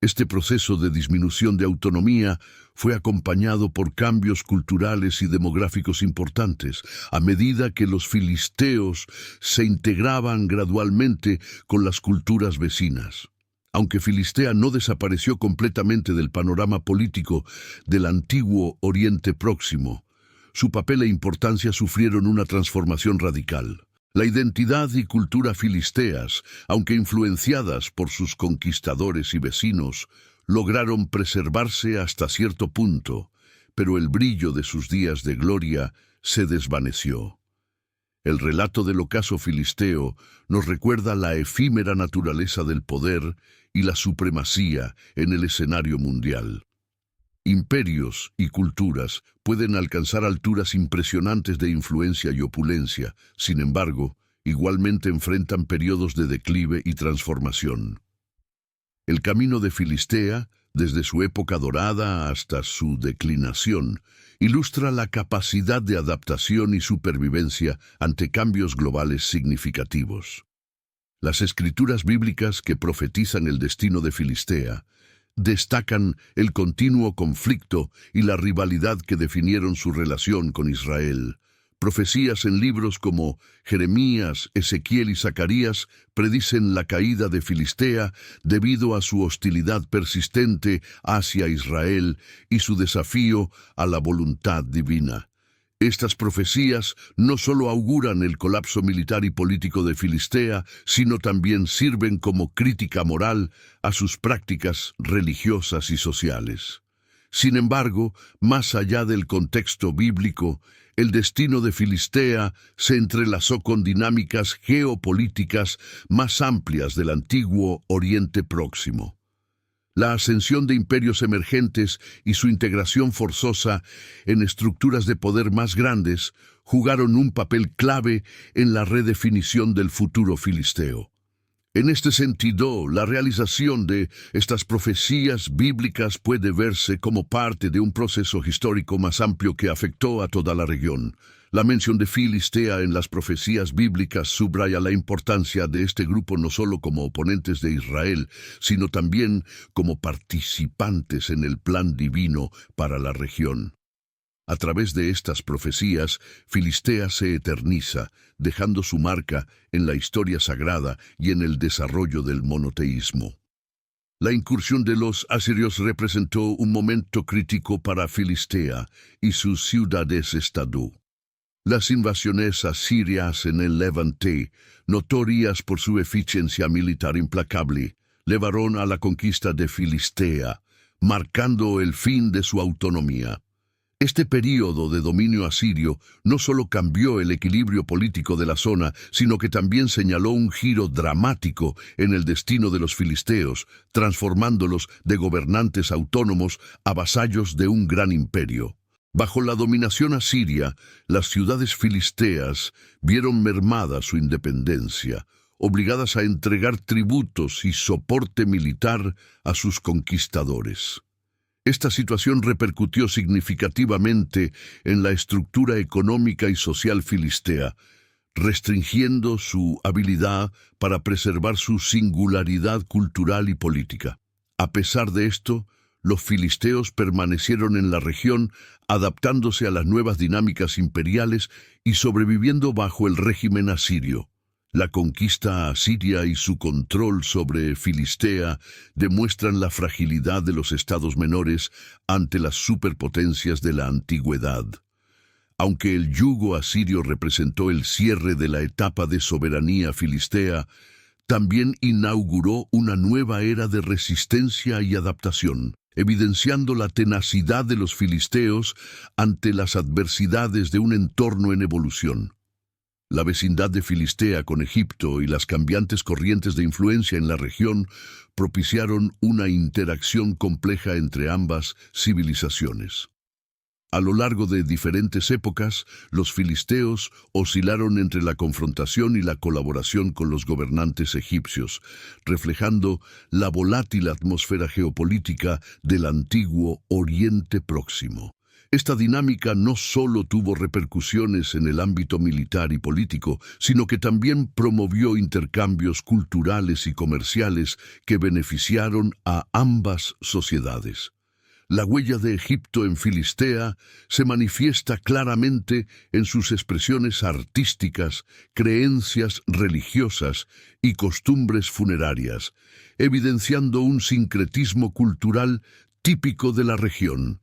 Este proceso de disminución de autonomía fue acompañado por cambios culturales y demográficos importantes, a medida que los filisteos se integraban gradualmente con las culturas vecinas. Aunque Filistea no desapareció completamente del panorama político del antiguo Oriente Próximo, su papel e importancia sufrieron una transformación radical. La identidad y cultura filisteas, aunque influenciadas por sus conquistadores y vecinos, lograron preservarse hasta cierto punto, pero el brillo de sus días de gloria se desvaneció. El relato del ocaso filisteo nos recuerda la efímera naturaleza del poder y la supremacía en el escenario mundial. Imperios y culturas pueden alcanzar alturas impresionantes de influencia y opulencia, sin embargo, igualmente enfrentan periodos de declive y transformación. El camino de Filistea, desde su época dorada hasta su declinación, ilustra la capacidad de adaptación y supervivencia ante cambios globales significativos. Las escrituras bíblicas que profetizan el destino de Filistea destacan el continuo conflicto y la rivalidad que definieron su relación con Israel. Profecías en libros como Jeremías, Ezequiel y Zacarías predicen la caída de Filistea debido a su hostilidad persistente hacia Israel y su desafío a la voluntad divina. Estas profecías no solo auguran el colapso militar y político de Filistea, sino también sirven como crítica moral a sus prácticas religiosas y sociales. Sin embargo, más allá del contexto bíblico, el destino de Filistea se entrelazó con dinámicas geopolíticas más amplias del antiguo Oriente Próximo. La ascensión de imperios emergentes y su integración forzosa en estructuras de poder más grandes jugaron un papel clave en la redefinición del futuro filisteo. En este sentido, la realización de estas profecías bíblicas puede verse como parte de un proceso histórico más amplio que afectó a toda la región. La mención de Filistea en las profecías bíblicas subraya la importancia de este grupo no solo como oponentes de Israel, sino también como participantes en el plan divino para la región. A través de estas profecías, Filistea se eterniza, dejando su marca en la historia sagrada y en el desarrollo del monoteísmo. La incursión de los asirios representó un momento crítico para Filistea y sus ciudades-estado. Las invasiones asirias en el Levante, notorias por su eficiencia militar implacable, llevaron a la conquista de Filistea, marcando el fin de su autonomía. Este período de dominio asirio no solo cambió el equilibrio político de la zona, sino que también señaló un giro dramático en el destino de los filisteos, transformándolos de gobernantes autónomos a vasallos de un gran imperio. Bajo la dominación asiria, las ciudades filisteas vieron mermada su independencia, obligadas a entregar tributos y soporte militar a sus conquistadores. Esta situación repercutió significativamente en la estructura económica y social filistea, restringiendo su habilidad para preservar su singularidad cultural y política. A pesar de esto, los filisteos permanecieron en la región, adaptándose a las nuevas dinámicas imperiales y sobreviviendo bajo el régimen asirio. La conquista asiria y su control sobre Filistea demuestran la fragilidad de los estados menores ante las superpotencias de la antigüedad. Aunque el yugo asirio representó el cierre de la etapa de soberanía filistea, también inauguró una nueva era de resistencia y adaptación, evidenciando la tenacidad de los filisteos ante las adversidades de un entorno en evolución. La vecindad de Filistea con Egipto y las cambiantes corrientes de influencia en la región propiciaron una interacción compleja entre ambas civilizaciones. A lo largo de diferentes épocas, los filisteos oscilaron entre la confrontación y la colaboración con los gobernantes egipcios, reflejando la volátil atmósfera geopolítica del antiguo Oriente Próximo. Esta dinámica no solo tuvo repercusiones en el ámbito militar y político, sino que también promovió intercambios culturales y comerciales que beneficiaron a ambas sociedades. La huella de Egipto en Filistea se manifiesta claramente en sus expresiones artísticas, creencias religiosas y costumbres funerarias, evidenciando un sincretismo cultural típico de la región.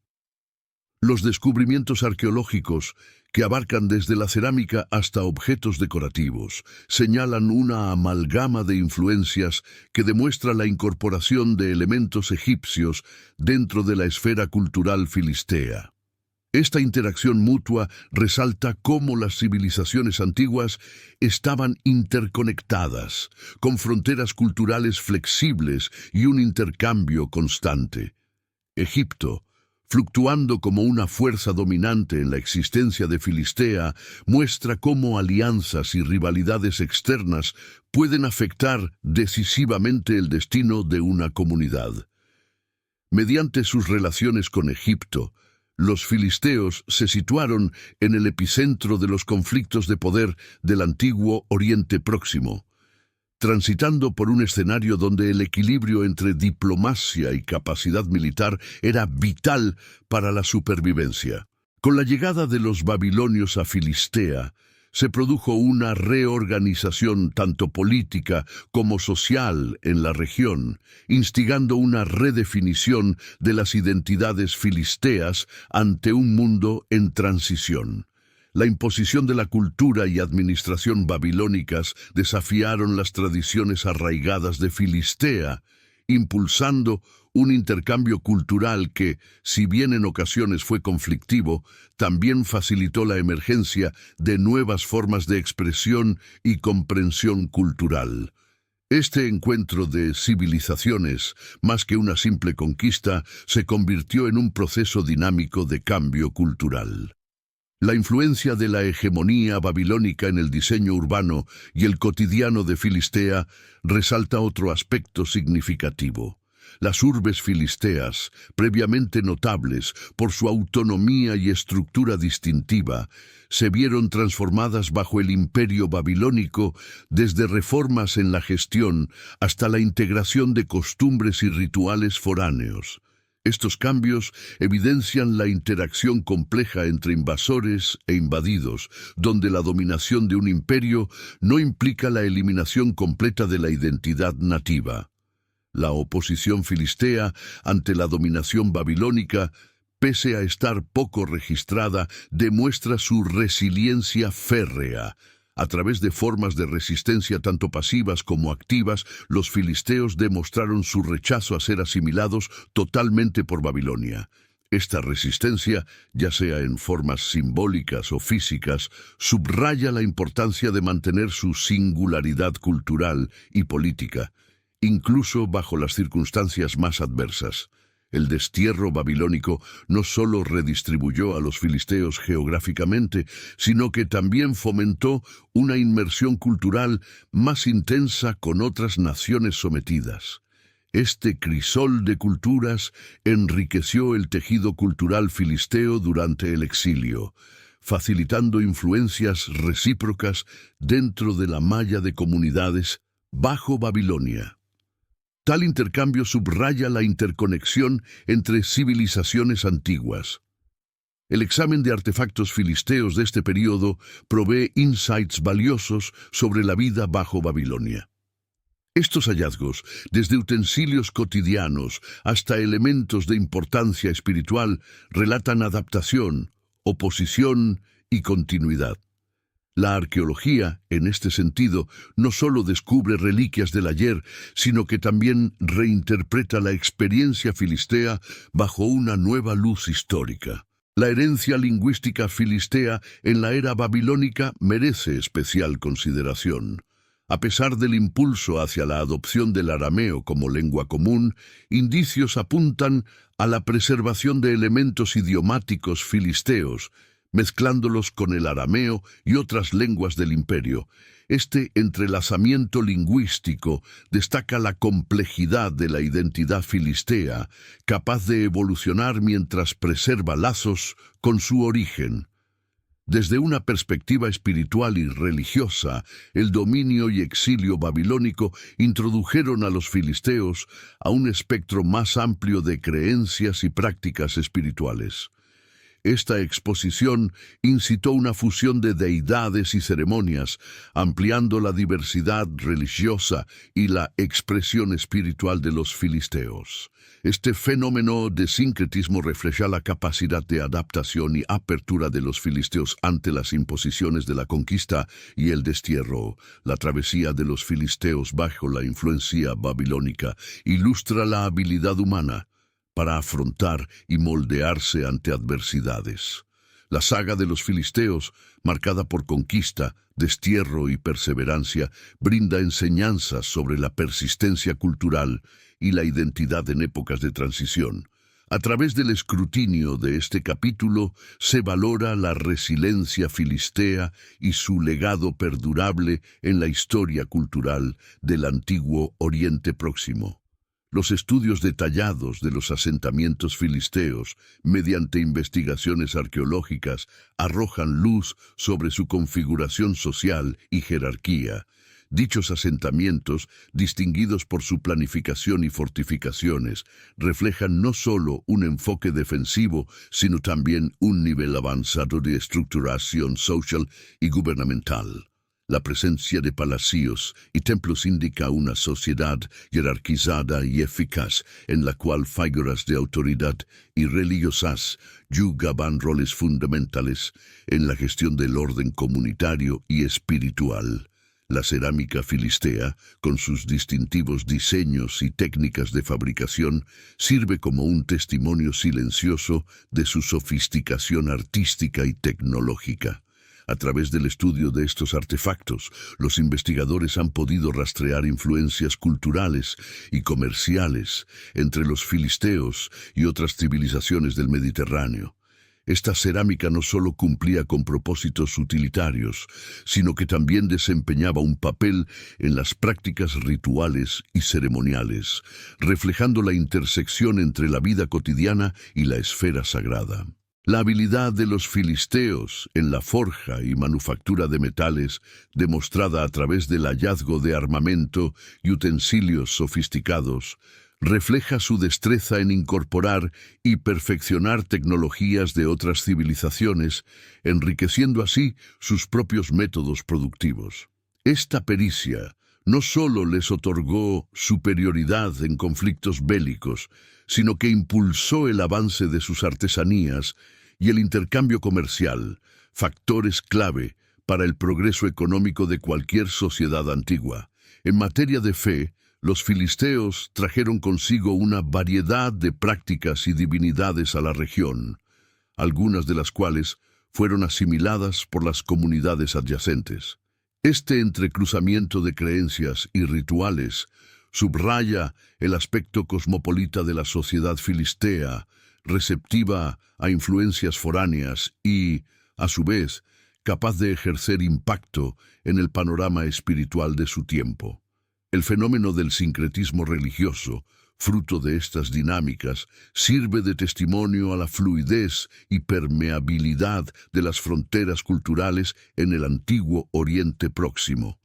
Los descubrimientos arqueológicos, que abarcan desde la cerámica hasta objetos decorativos, señalan una amalgama de influencias que demuestra la incorporación de elementos egipcios dentro de la esfera cultural filistea. Esta interacción mutua resalta cómo las civilizaciones antiguas estaban interconectadas, con fronteras culturales flexibles y un intercambio constante. Egipto, fluctuando como una fuerza dominante en la existencia de Filistea, muestra cómo alianzas y rivalidades externas pueden afectar decisivamente el destino de una comunidad. Mediante sus relaciones con Egipto, los filisteos se situaron en el epicentro de los conflictos de poder del antiguo Oriente Próximo, transitando por un escenario donde el equilibrio entre diplomacia y capacidad militar era vital para la supervivencia. Con la llegada de los babilonios a Filistea, se produjo una reorganización tanto política como social en la región, instigando una redefinición de las identidades filisteas ante un mundo en transición. La imposición de la cultura y administración babilónicas desafiaron las tradiciones arraigadas de Filistea, impulsando un intercambio cultural que, si bien en ocasiones fue conflictivo, también facilitó la emergencia de nuevas formas de expresión y comprensión cultural. Este encuentro de civilizaciones, más que una simple conquista, se convirtió en un proceso dinámico de cambio cultural. La influencia de la hegemonía babilónica en el diseño urbano y el cotidiano de Filistea resalta otro aspecto significativo. Las urbes filisteas, previamente notables por su autonomía y estructura distintiva, se vieron transformadas bajo el imperio babilónico desde reformas en la gestión hasta la integración de costumbres y rituales foráneos. Estos cambios evidencian la interacción compleja entre invasores e invadidos, donde la dominación de un imperio no implica la eliminación completa de la identidad nativa. La oposición filistea ante la dominación babilónica, pese a estar poco registrada, demuestra su resiliencia férrea. A través de formas de resistencia tanto pasivas como activas, los filisteos demostraron su rechazo a ser asimilados totalmente por Babilonia. Esta resistencia, ya sea en formas simbólicas o físicas, subraya la importancia de mantener su singularidad cultural y política, incluso bajo las circunstancias más adversas. El destierro babilónico no solo redistribuyó a los filisteos geográficamente, sino que también fomentó una inmersión cultural más intensa con otras naciones sometidas. Este crisol de culturas enriqueció el tejido cultural filisteo durante el exilio, facilitando influencias recíprocas dentro de la malla de comunidades bajo Babilonia. Tal intercambio subraya la interconexión entre civilizaciones antiguas. El examen de artefactos filisteos de este período provee insights valiosos sobre la vida bajo Babilonia. Estos hallazgos, desde utensilios cotidianos hasta elementos de importancia espiritual, relatan adaptación, oposición y continuidad. La arqueología, en este sentido, no solo descubre reliquias del ayer, sino que también reinterpreta la experiencia filistea bajo una nueva luz histórica. La herencia lingüística filistea en la era babilónica merece especial consideración. A pesar del impulso hacia la adopción del arameo como lengua común, indicios apuntan a la preservación de elementos idiomáticos filisteos, mezclándolos con el arameo y otras lenguas del imperio. Este entrelazamiento lingüístico destaca la complejidad de la identidad filistea, capaz de evolucionar mientras preserva lazos con su origen. Desde una perspectiva espiritual y religiosa, el dominio y exilio babilónico introdujeron a los filisteos a un espectro más amplio de creencias y prácticas espirituales. Esta exposición incitó una fusión de deidades y ceremonias, ampliando la diversidad religiosa y la expresión espiritual de los filisteos. Este fenómeno de sincretismo refleja la capacidad de adaptación y apertura de los filisteos ante las imposiciones de la conquista y el destierro. La travesía de los filisteos bajo la influencia babilónica ilustra la habilidad humana para afrontar y moldearse ante adversidades. La saga de los filisteos, marcada por conquista, destierro y perseverancia, brinda enseñanzas sobre la persistencia cultural y la identidad en épocas de transición. A través del escrutinio de este capítulo se valora la resiliencia filistea y su legado perdurable en la historia cultural del antiguo Oriente Próximo. Los estudios detallados de los asentamientos filisteos, mediante investigaciones arqueológicas, arrojan luz sobre su configuración social y jerarquía. Dichos asentamientos, distinguidos por su planificación y fortificaciones, reflejan no solo un enfoque defensivo, sino también un nivel avanzado de estructuración social y gubernamental. La presencia de palacios y templos indica una sociedad jerarquizada y eficaz en la cual figuras de autoridad y religiosas jugaban roles fundamentales en la gestión del orden comunitario y espiritual. La cerámica filistea, con sus distintivos diseños y técnicas de fabricación, sirve como un testimonio silencioso de su sofisticación artística y tecnológica. A través del estudio de estos artefactos, los investigadores han podido rastrear influencias culturales y comerciales entre los filisteos y otras civilizaciones del Mediterráneo. Esta cerámica no solo cumplía con propósitos utilitarios, sino que también desempeñaba un papel en las prácticas rituales y ceremoniales, reflejando la intersección entre la vida cotidiana y la esfera sagrada. La habilidad de los filisteos en la forja y manufactura de metales, demostrada a través del hallazgo de armamento y utensilios sofisticados, refleja su destreza en incorporar y perfeccionar tecnologías de otras civilizaciones, enriqueciendo así sus propios métodos productivos. Esta pericia no solo les otorgó superioridad en conflictos bélicos, sino que impulsó el avance de sus artesanías y el intercambio comercial, factores clave para el progreso económico de cualquier sociedad antigua. En materia de fe, los filisteos trajeron consigo una variedad de prácticas y divinidades a la región, algunas de las cuales fueron asimiladas por las comunidades adyacentes. Este entrecruzamiento de creencias y rituales subraya el aspecto cosmopolita de la sociedad filistea, receptiva a influencias foráneas y, a su vez, capaz de ejercer impacto en el panorama espiritual de su tiempo. El fenómeno del sincretismo religioso, fruto de estas dinámicas, sirve de testimonio a la fluidez y permeabilidad de las fronteras culturales en el antiguo Oriente Próximo.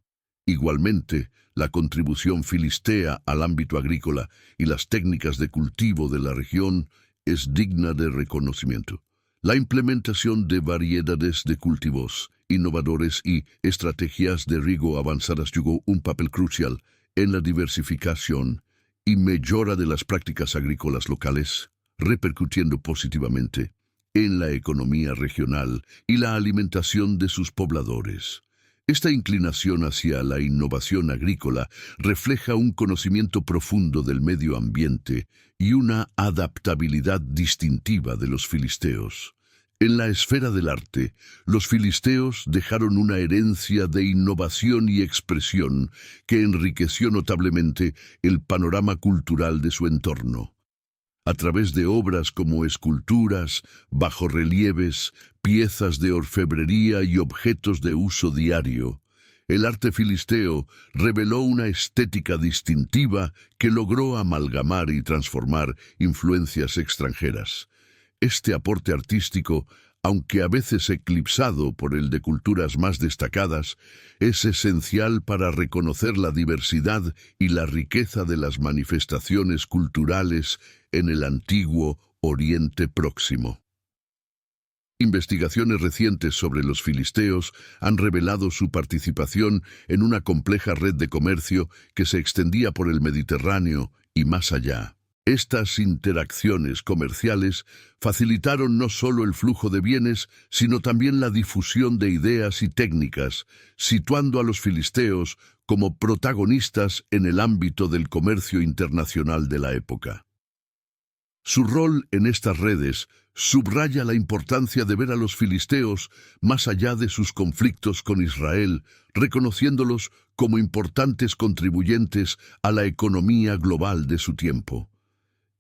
Igualmente, la contribución filistea al ámbito agrícola y las técnicas de cultivo de la región es digna de reconocimiento. La implementación de variedades de cultivos innovadores y estrategias de riego avanzadas jugó un papel crucial en la diversificación y mejora de las prácticas agrícolas locales, repercutiendo positivamente en la economía regional y la alimentación de sus pobladores. Esta inclinación hacia la innovación agrícola refleja un conocimiento profundo del medio ambiente y una adaptabilidad distintiva de los filisteos. En la esfera del arte, los filisteos dejaron una herencia de innovación y expresión que enriqueció notablemente el panorama cultural de su entorno. A través de obras como esculturas, bajorrelieves, piezas de orfebrería y objetos de uso diario, el arte filisteo reveló una estética distintiva que logró amalgamar y transformar influencias extranjeras. Este aporte artístico, aunque a veces eclipsado por el de culturas más destacadas, es esencial para reconocer la diversidad y la riqueza de las manifestaciones culturales en el antiguo Oriente Próximo. Investigaciones recientes sobre los filisteos han revelado su participación en una compleja red de comercio que se extendía por el Mediterráneo y más allá. Estas interacciones comerciales facilitaron no solo el flujo de bienes, sino también la difusión de ideas y técnicas, situando a los filisteos como protagonistas en el ámbito del comercio internacional de la época. Su rol en estas redes subraya la importancia de ver a los filisteos más allá de sus conflictos con Israel, reconociéndolos como importantes contribuyentes a la economía global de su tiempo.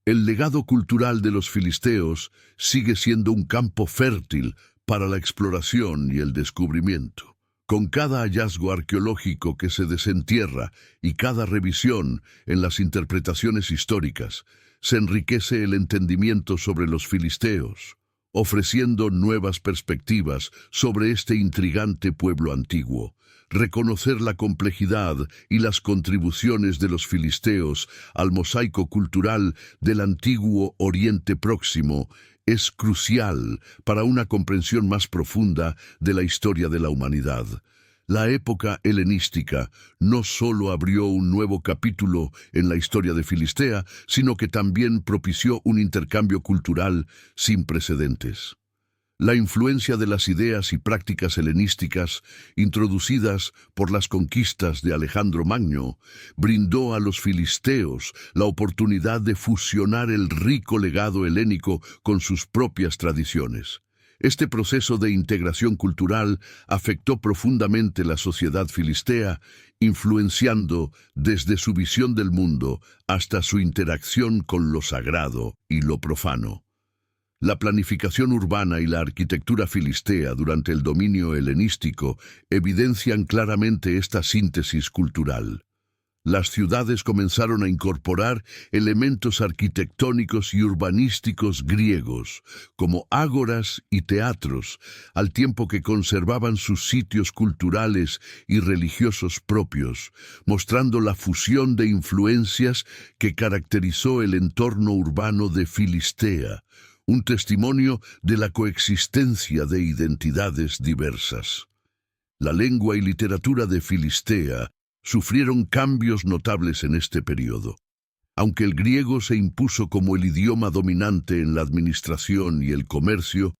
El legado cultural de los filisteos sigue siendo un campo fértil para la exploración y el descubrimiento. Con cada hallazgo arqueológico que se desentierra y cada revisión en las interpretaciones históricas, se enriquece el entendimiento sobre los filisteos, ofreciendo nuevas perspectivas sobre este intrigante pueblo antiguo. Reconocer la complejidad y las contribuciones de los filisteos al mosaico cultural del antiguo Oriente Próximo es crucial para una comprensión más profunda de la historia de la humanidad. La época helenística no solo abrió un nuevo capítulo en la historia de Filistea, sino que también propició un intercambio cultural sin precedentes. La influencia de las ideas y prácticas helenísticas introducidas por las conquistas de Alejandro Magno brindó a los filisteos la oportunidad de fusionar el rico legado helénico con sus propias tradiciones. Este proceso de integración cultural afectó profundamente la sociedad filistea, influenciando desde su visión del mundo hasta su interacción con lo sagrado y lo profano. La planificación urbana y la arquitectura filistea durante el dominio helenístico evidencian claramente esta síntesis cultural. Las ciudades comenzaron a incorporar elementos arquitectónicos y urbanísticos griegos, como ágoras y teatros, al tiempo que conservaban sus sitios culturales y religiosos propios, mostrando la fusión de influencias que caracterizó el entorno urbano de Filistea, un testimonio de la coexistencia de identidades diversas. La lengua y literatura de Filistea sufrieron cambios notables en este periodo. Aunque el griego se impuso como el idioma dominante en la administración y el comercio,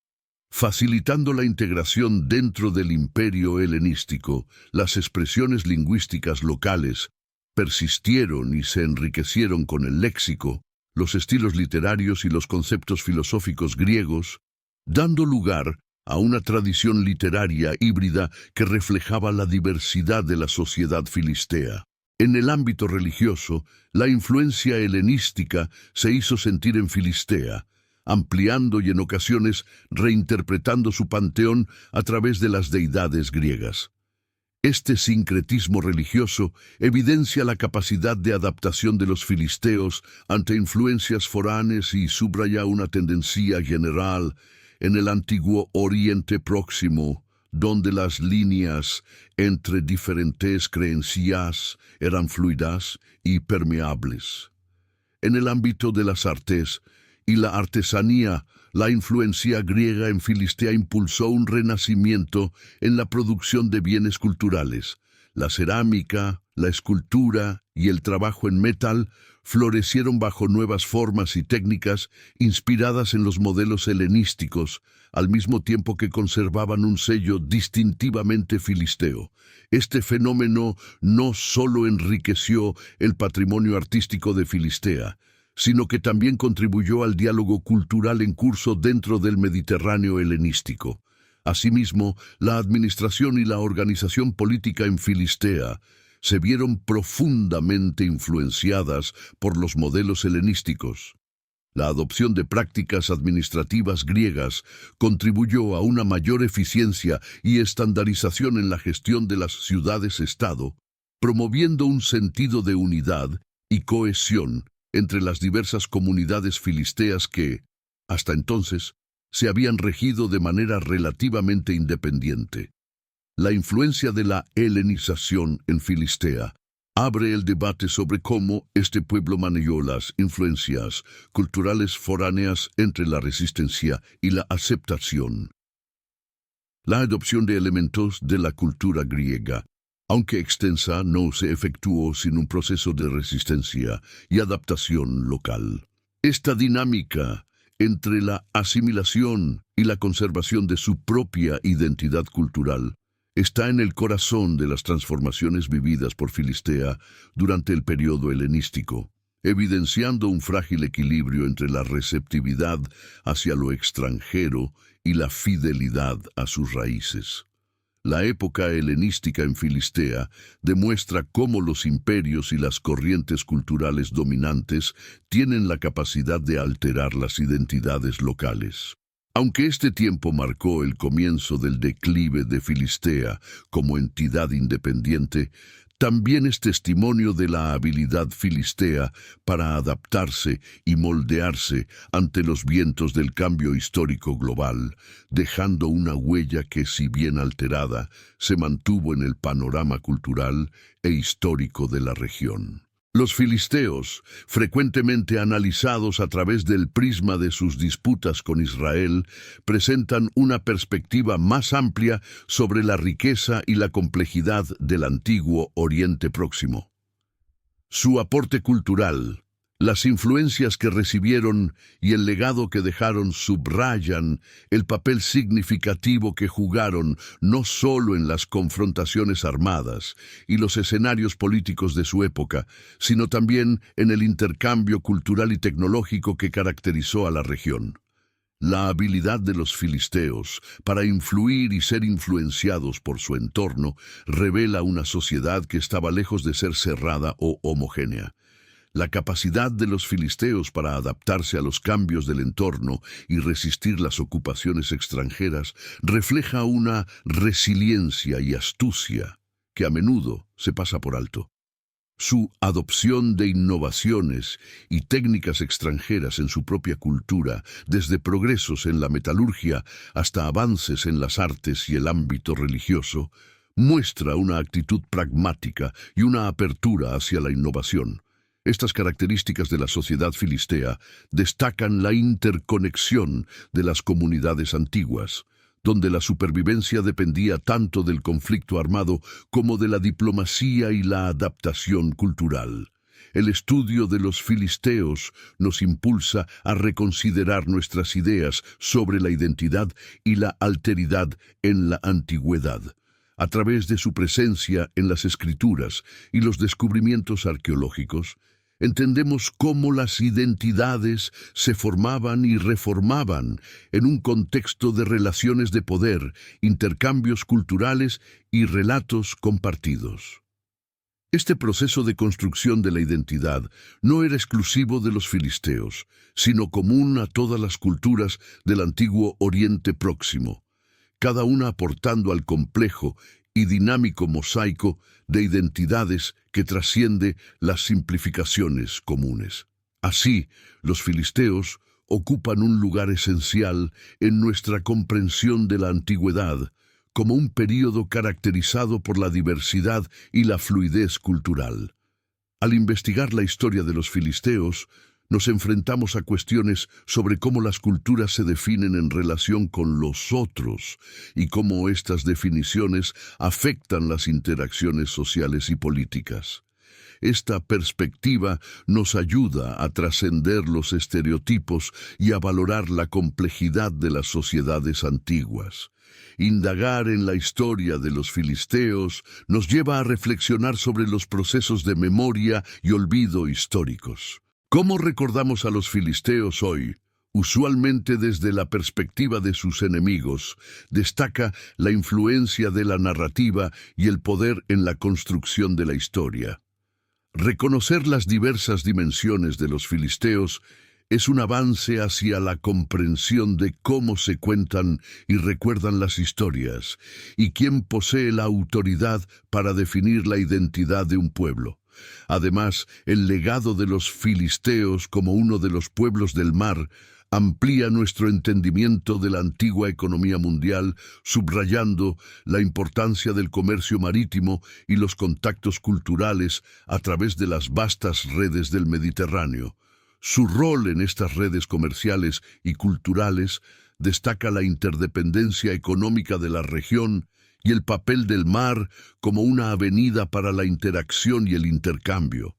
facilitando la integración dentro del imperio helenístico, las expresiones lingüísticas locales persistieron y se enriquecieron con el léxico, los estilos literarios y los conceptos filosóficos griegos, dando lugar a una tradición literaria híbrida que reflejaba la diversidad de la sociedad filistea. En el ámbito religioso, la influencia helenística se hizo sentir en Filistea, ampliando y en ocasiones reinterpretando su panteón a través de las deidades griegas. Este sincretismo religioso evidencia la capacidad de adaptación de los filisteos ante influencias foráneas y subraya una tendencia general en el antiguo Oriente Próximo, donde las líneas entre diferentes creencias eran fluidas y permeables. En el ámbito de las artes y la artesanía, la influencia griega en Filistea impulsó un renacimiento en la producción de bienes culturales. La cerámica, la escultura y el trabajo en metal florecieron bajo nuevas formas y técnicas inspiradas en los modelos helenísticos, al mismo tiempo que conservaban un sello distintivamente filisteo. Este fenómeno no solo enriqueció el patrimonio artístico de Filistea, sino que también contribuyó al diálogo cultural en curso dentro del Mediterráneo helenístico. Asimismo, la administración y la organización política en Filistea se vieron profundamente influenciadas por los modelos helenísticos. La adopción de prácticas administrativas griegas contribuyó a una mayor eficiencia y estandarización en la gestión de las ciudades-estado, promoviendo un sentido de unidad y cohesión entre las diversas comunidades filisteas que, hasta entonces, se habían regido de manera relativamente independiente. La influencia de la helenización en Filistea abre el debate sobre cómo este pueblo manejó las influencias culturales foráneas entre la resistencia y la aceptación. La adopción de elementos de la cultura griega, aunque extensa, no se efectuó sin un proceso de resistencia y adaptación local. Esta dinámica entre la asimilación y la conservación de su propia identidad cultural está en el corazón de las transformaciones vividas por Filistea durante el periodo helenístico, evidenciando un frágil equilibrio entre la receptividad hacia lo extranjero y la fidelidad a sus raíces. La época helenística en Filistea demuestra cómo los imperios y las corrientes culturales dominantes tienen la capacidad de alterar las identidades locales. Aunque este tiempo marcó el comienzo del declive de Filistea como entidad independiente, también es testimonio de la habilidad filistea para adaptarse y moldearse ante los vientos del cambio histórico global, dejando una huella que, si bien alterada, se mantuvo en el panorama cultural e histórico de la región. Los filisteos, frecuentemente analizados a través del prisma de sus disputas con Israel, presentan una perspectiva más amplia sobre la riqueza y la complejidad del antiguo Oriente Próximo. Su aporte cultural, las influencias que recibieron y el legado que dejaron subrayan el papel significativo que jugaron no solo en las confrontaciones armadas y los escenarios políticos de su época, sino también en el intercambio cultural y tecnológico que caracterizó a la región. La habilidad de los filisteos para influir y ser influenciados por su entorno revela una sociedad que estaba lejos de ser cerrada o homogénea. La capacidad de los filisteos para adaptarse a los cambios del entorno y resistir las ocupaciones extranjeras refleja una resiliencia y astucia que a menudo se pasa por alto. Su adopción de innovaciones y técnicas extranjeras en su propia cultura, desde progresos en la metalurgia hasta avances en las artes y el ámbito religioso, muestra una actitud pragmática y una apertura hacia la innovación. Estas características de la sociedad filistea destacan la interconexión de las comunidades antiguas, donde la supervivencia dependía tanto del conflicto armado como de la diplomacia y la adaptación cultural. El estudio de los filisteos nos impulsa a reconsiderar nuestras ideas sobre la identidad y la alteridad en la antigüedad. A través de su presencia en las escrituras y los descubrimientos arqueológicos, entendemos cómo las identidades se formaban y reformaban en un contexto de relaciones de poder, intercambios culturales y relatos compartidos. Este proceso de construcción de la identidad no era exclusivo de los filisteos, sino común a todas las culturas del antiguo Oriente Próximo, cada una aportando al complejo y dinámico mosaico de identidades que trasciende las simplificaciones comunes. Así, los filisteos ocupan un lugar esencial en nuestra comprensión de la antigüedad, como un período caracterizado por la diversidad y la fluidez cultural. Al investigar la historia de los filisteos, nos enfrentamos a cuestiones sobre cómo las culturas se definen en relación con los otros y cómo estas definiciones afectan las interacciones sociales y políticas. Esta perspectiva nos ayuda a trascender los estereotipos y a valorar la complejidad de las sociedades antiguas. Indagar en la historia de los filisteos nos lleva a reflexionar sobre los procesos de memoria y olvido históricos. ¿Cómo recordamos a los filisteos hoy? Usualmente desde la perspectiva de sus enemigos, destaca la influencia de la narrativa y el poder en la construcción de la historia. Reconocer las diversas dimensiones de los filisteos es un avance hacia la comprensión de cómo se cuentan y recuerdan las historias, y quién posee la autoridad para definir la identidad de un pueblo. Además, el legado de los filisteos como uno de los pueblos del mar amplía nuestro entendimiento de la antigua economía mundial, subrayando la importancia del comercio marítimo y los contactos culturales a través de las vastas redes del Mediterráneo. Su rol en estas redes comerciales y culturales destaca la interdependencia económica de la región y el papel del mar como una avenida para la interacción y el intercambio.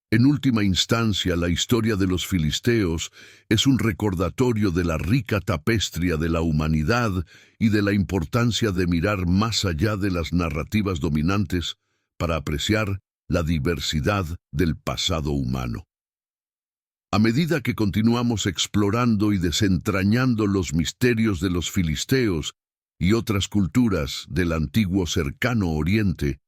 En última instancia, la historia de los filisteos es un recordatorio de la rica tapestría de la humanidad y de la importancia de mirar más allá de las narrativas dominantes para apreciar la diversidad del pasado humano. A medida que continuamos explorando y desentrañando los misterios de los filisteos y otras culturas del antiguo cercano Oriente,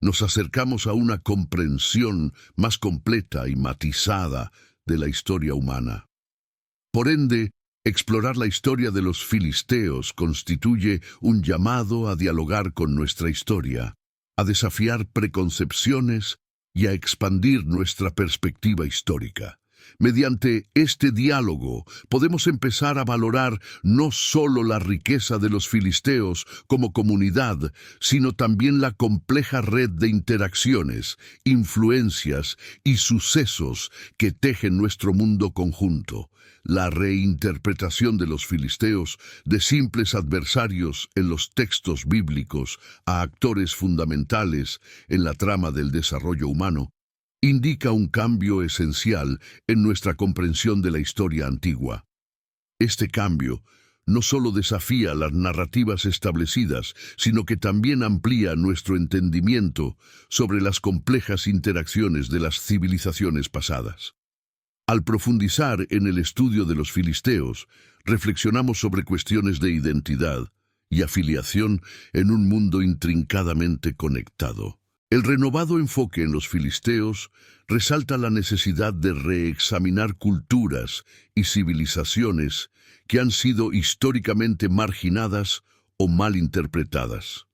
nos acercamos a una comprensión más completa y matizada de la historia humana. Por ende, explorar la historia de los filisteos constituye un llamado a dialogar con nuestra historia, a desafiar preconcepciones y a expandir nuestra perspectiva histórica. Mediante este diálogo podemos empezar a valorar no solo la riqueza de los filisteos como comunidad, sino también la compleja red de interacciones, influencias y sucesos que tejen nuestro mundo conjunto. La reinterpretación de los filisteos de simples adversarios en los textos bíblicos a actores fundamentales en la trama del desarrollo humano indica un cambio esencial en nuestra comprensión de la historia antigua. Este cambio no solo desafía las narrativas establecidas, sino que también amplía nuestro entendimiento sobre las complejas interacciones de las civilizaciones pasadas. Al profundizar en el estudio de los filisteos, reflexionamos sobre cuestiones de identidad y afiliación en un mundo intrincadamente conectado. El renovado enfoque en los filisteos resalta la necesidad de reexaminar culturas y civilizaciones que han sido históricamente marginadas o mal interpretadas.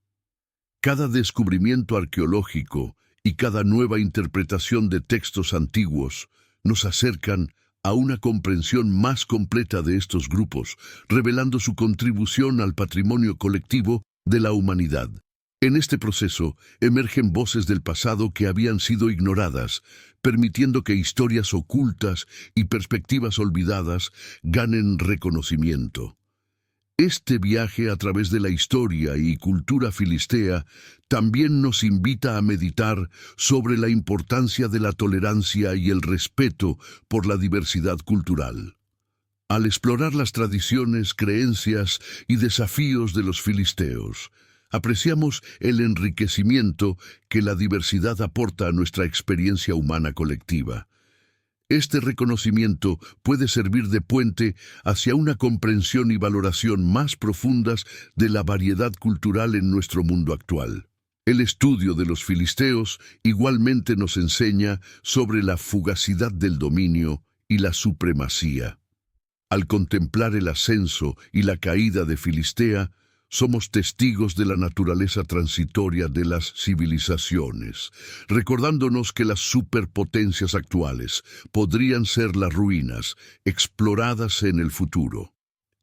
Cada descubrimiento arqueológico y cada nueva interpretación de textos antiguos nos acercan a una comprensión más completa de estos grupos, revelando su contribución al patrimonio colectivo de la humanidad. En este proceso emergen voces del pasado que habían sido ignoradas, permitiendo que historias ocultas y perspectivas olvidadas ganen reconocimiento. Este viaje a través de la historia y cultura filistea también nos invita a meditar sobre la importancia de la tolerancia y el respeto por la diversidad cultural. Al explorar las tradiciones, creencias y desafíos de los filisteos, apreciamos el enriquecimiento que la diversidad aporta a nuestra experiencia humana colectiva. Este reconocimiento puede servir de puente hacia una comprensión y valoración más profundas de la variedad cultural en nuestro mundo actual. El estudio de los filisteos igualmente nos enseña sobre la fugacidad del dominio y la supremacía. Al contemplar el ascenso y la caída de Filistea, somos testigos de la naturaleza transitoria de las civilizaciones, recordándonos que las superpotencias actuales podrían ser las ruinas exploradas en el futuro.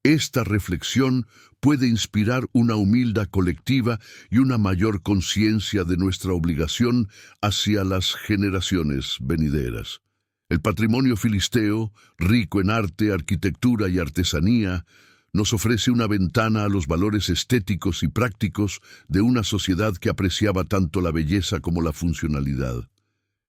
Esta reflexión puede inspirar una humildad colectiva y una mayor conciencia de nuestra obligación hacia las generaciones venideras. El patrimonio filisteo, rico en arte, arquitectura y artesanía, nos ofrece una ventana a los valores estéticos y prácticos de una sociedad que apreciaba tanto la belleza como la funcionalidad.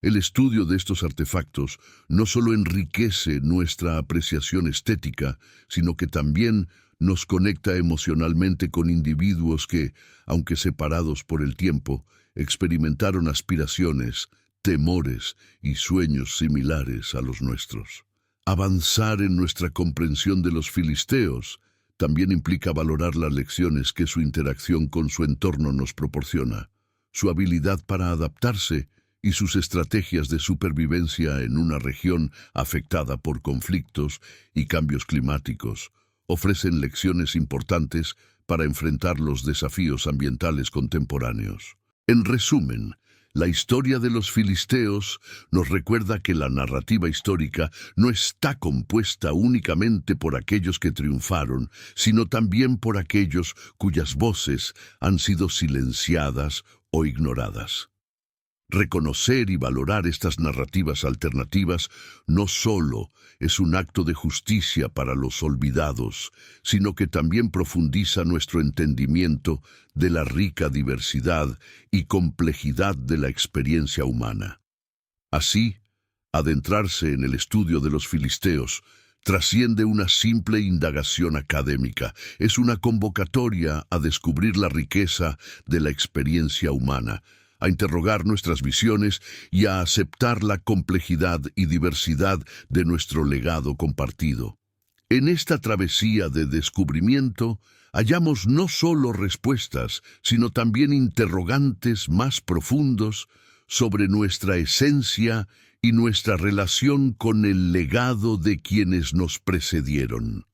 El estudio de estos artefactos no solo enriquece nuestra apreciación estética, sino que también nos conecta emocionalmente con individuos que, aunque separados por el tiempo, experimentaron aspiraciones, temores y sueños similares a los nuestros. Avanzar en nuestra comprensión de los filisteos también implica valorar las lecciones que su interacción con su entorno nos proporciona, su habilidad para adaptarse y sus estrategias de supervivencia en una región afectada por conflictos y cambios climáticos ofrecen lecciones importantes para enfrentar los desafíos ambientales contemporáneos. En resumen, la historia de los filisteos nos recuerda que la narrativa histórica no está compuesta únicamente por aquellos que triunfaron, sino también por aquellos cuyas voces han sido silenciadas o ignoradas. Reconocer y valorar estas narrativas alternativas no solo es un acto de justicia para los olvidados, sino que también profundiza nuestro entendimiento de la rica diversidad y complejidad de la experiencia humana. Así, adentrarse en el estudio de los filisteos trasciende una simple indagación académica, es una convocatoria a descubrir la riqueza de la experiencia humana, a interrogar nuestras visiones y a aceptar la complejidad y diversidad de nuestro legado compartido. En esta travesía de descubrimiento, hallamos no solo respuestas, sino también interrogantes más profundos sobre nuestra esencia y nuestra relación con el legado de quienes nos precedieron.